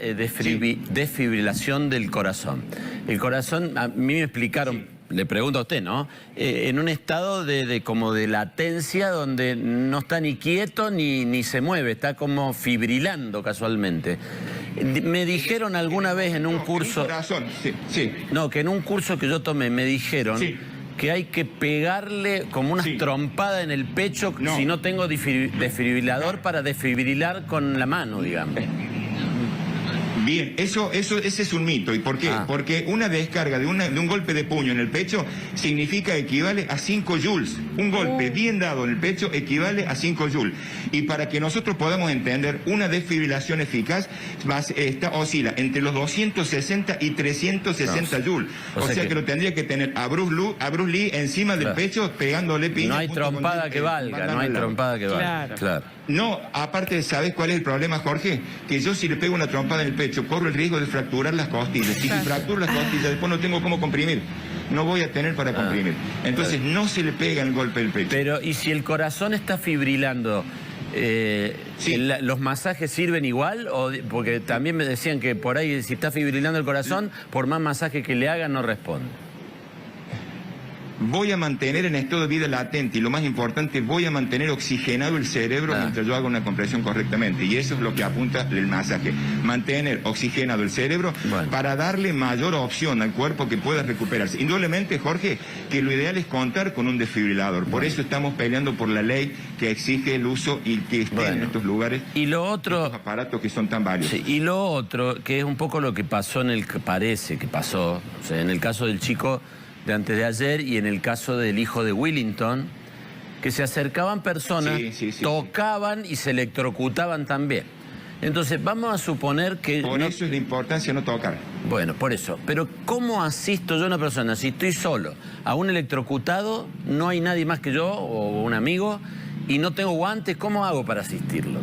desfibrilación del corazón. El corazón, a mí me explicaron, le pregunto a usted, ¿no? En un estado como de latencia donde no está ni quieto ni se mueve, está como fibrilando casualmente. Me dijeron alguna vez en un curso... Corazón, sí. No, que en un curso que yo tomé me dijeron que hay que pegarle como una trompada en el pecho si no tengo desfibrilador para desfibrilar con la mano, digamos. Bien, ese es un mito. ¿Y por qué? Porque una descarga de un golpe de puño en el pecho equivale a 5 joules. Un golpe bien dado en el pecho equivale a 5 joules. Y para que nosotros podamos entender, una desfibrilación eficaz oscila entre los 260 y 360 joules. O sea que lo tendría que tener a Bruce Lee encima del pecho pegándole piña. No hay trompada que valga, no hay trompada que valga. Claro. No, aparte, ¿sabes cuál es el problema, Jorge? Que yo si le pego una trompada en el pecho, corro el riesgo de fracturar las costillas. Y si fracturo las costillas, después no tengo cómo comprimir. No voy a tener para comprimir. Entonces no se le pega el golpe del pecho. Pero, ¿y si el corazón está fibrilando? ¿Los masajes sirven igual? Porque también me decían que por ahí, si está fibrilando el corazón, por más masaje que le hagan, no responde. Voy a mantener en estado de vida latente y lo más importante, voy a mantener oxigenado el cerebro mientras yo haga una compresión correctamente. Y eso es lo que apunta el masaje. Mantener oxigenado el cerebro para darle mayor opción al cuerpo que pueda recuperarse. Indudablemente, Jorge, que lo ideal es contar con un desfibrilador. Por eso estamos peleando por la ley que exige el uso y que esté en estos lugares. Y lo otro... Estos aparatos que son tan valiosos. Y lo otro, que es un poco lo que pasó en el caso del chico de antes de ayer y en el caso del hijo de Willington, que se acercaban personas, tocaban y se electrocutaban también. Entonces, vamos a suponer que... Por eso es la importancia de no tocar. Bueno, por eso. Pero, ¿cómo asisto yo a una persona? Si estoy solo, a un electrocutado, no hay nadie más que yo o un amigo, y no tengo guantes, ¿cómo hago para asistirlo?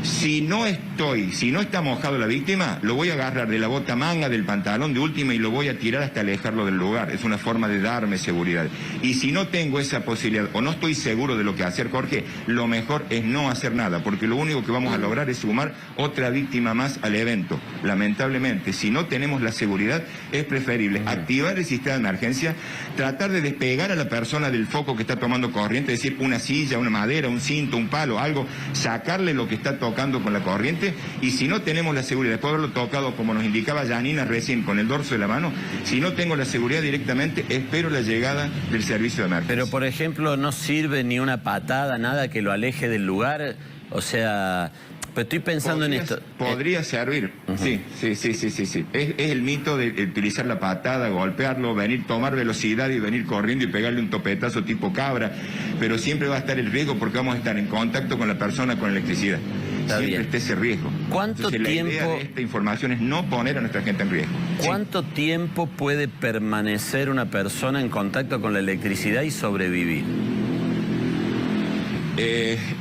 Si no está mojado la víctima, lo voy a agarrar de la bota manga, del pantalón de última y lo voy a tirar hasta alejarlo del lugar. Es una forma de darme seguridad. Y si no tengo esa posibilidad o no estoy seguro de lo que hacer, Jorge, lo mejor es no hacer nada, porque lo único que vamos a lograr es sumar otra víctima más al evento. Lamentablemente, si no tenemos la seguridad, es preferible activar el sistema de emergencia, tratar de despegar a la persona del foco que está tomando corriente, es decir, una silla, una madera, un cinto, un palo, algo, sacarle lo que está tocando con la corriente, y si no tenemos la seguridad, después de haberlo tocado, como nos indicaba Janina recién, con el dorso de la mano, si no tengo la seguridad directamente, espero la llegada del servicio de emergencia. Pero, por ejemplo, no sirve ni una patada, nada que lo aleje del lugar, o sea... Pero estoy pensando en esto. Podría servir, sí. Es el mito de utilizar la patada, golpearlo, tomar velocidad y venir corriendo y pegarle un topetazo tipo cabra, pero siempre va a estar el riesgo porque vamos a estar en contacto con la persona con electricidad. Siempre está ese riesgo. ¿Cuánto tiempo? La idea de esta información es no poner a nuestra gente en riesgo. ¿Cuánto tiempo puede permanecer una persona en contacto con la electricidad y sobrevivir?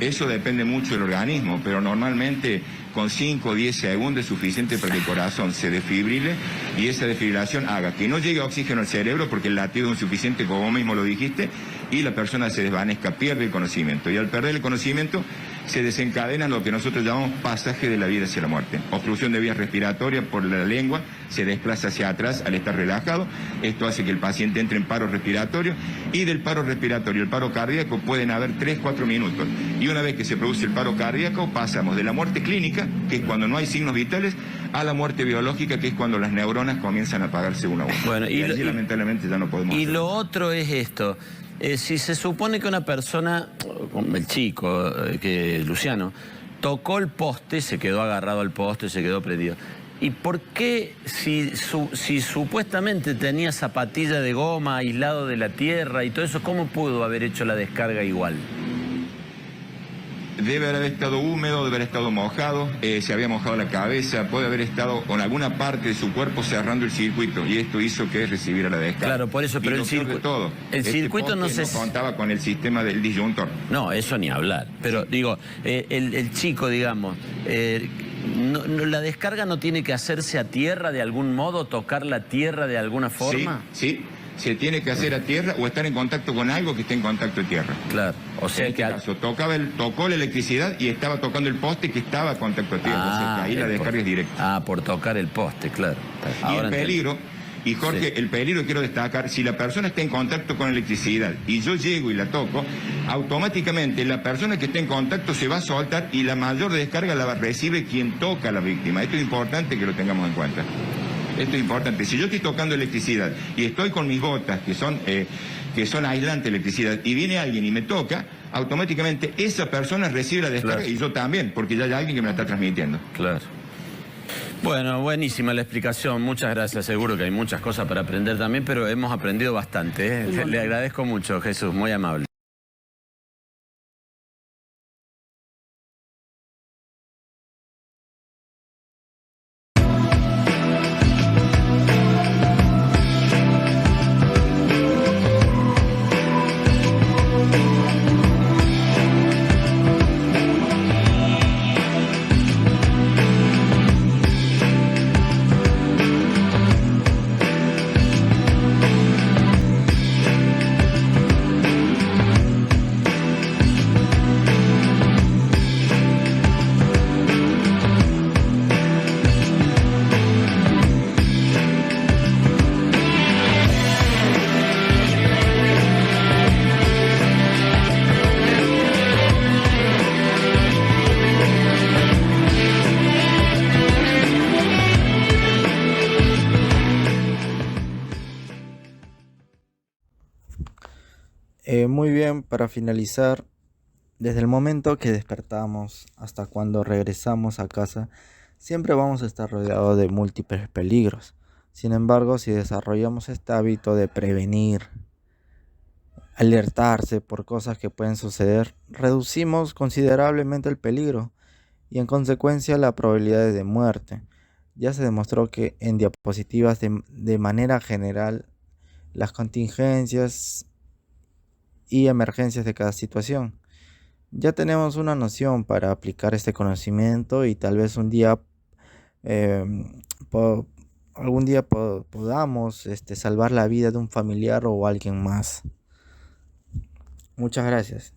Eso depende mucho del organismo, pero normalmente con 5 o 10 segundos es suficiente para que el corazón se desfibrile y esa desfibrilación haga que no llegue oxígeno al cerebro porque el latido es insuficiente, como mismo lo dijiste, y la persona se desvanezca, pierde el conocimiento. Y al perder el conocimiento se desencadena lo que nosotros llamamos pasaje de la vida hacia la muerte. Obstrucción de vías respiratorias por la lengua, se desplaza hacia atrás al estar relajado. Esto hace que el paciente entre en paro respiratorio, y del paro respiratorio al paro cardíaco pueden haber 3-4 minutos. Y una vez que se produce el paro cardíaco, pasamos de la muerte clínica, que es cuando no hay signos vitales, a la muerte biológica, que es cuando las neuronas comienzan a apagarse una a una. Bueno, y allí lamentablemente ya no podemos hacer. Lo otro es esto. Si se supone que una persona, como el chico, Luciano, tocó el poste, se quedó agarrado al poste, se quedó prendido. ¿Y por qué, si supuestamente tenía zapatilla de goma aislado de la tierra y todo eso, cómo pudo haber hecho la descarga igual? Debe haber estado húmedo, debe haber estado mojado, se había mojado la cabeza, puede haber estado con alguna parte de su cuerpo cerrando el circuito, y esto hizo que recibiera la descarga. Claro, por eso, pero el circuito... El circuito no se... no contaba con el sistema del disyuntor. No, eso ni hablar. Pero digo, el chico, digamos, ¿la descarga no tiene que hacerse a tierra de algún modo, tocar la tierra de alguna forma? Sí. se tiene que hacer a tierra o estar en contacto con algo que esté en contacto de tierra. Claro, o sea En que... este caso, tocó la electricidad y estaba tocando el poste que estaba a contacto de tierra. O sea que ahí la descarga es directa. por tocar el poste, claro. Y Ahora el peligro, y Jorge, Sí. el peligro quiero destacar, si la persona está en contacto con electricidad y yo llego y la toco, automáticamente la persona que está en contacto se va a soltar y la mayor descarga la recibe quien toca a la víctima. Esto es importante que lo tengamos en cuenta. Esto es importante. Si yo estoy tocando electricidad y estoy con mis botas, que son aislantes de electricidad, y viene alguien y me toca, automáticamente esa persona recibe la descarga y yo también, porque ya hay alguien que me la está transmitiendo. Claro. Bueno, buenísima la explicación, muchas gracias. Seguro que hay muchas cosas para aprender también, pero hemos aprendido bastante, ¿eh? Le agradezco mucho, Jesús, muy amable. Muy bien, para finalizar, desde el momento que despertamos hasta cuando regresamos a casa, siempre vamos a estar rodeados de múltiples peligros. Sin embargo, si desarrollamos este hábito de prevenir, alertarse por cosas que pueden suceder, reducimos considerablemente el peligro y en consecuencia la probabilidad de muerte. Ya se demostró que en diapositivas de manera general las contingencias y emergencias de cada situación. Ya tenemos una noción para aplicar este conocimiento y tal vez un día, eh, algún día podamos salvar la vida de un familiar o alguien más. Muchas gracias.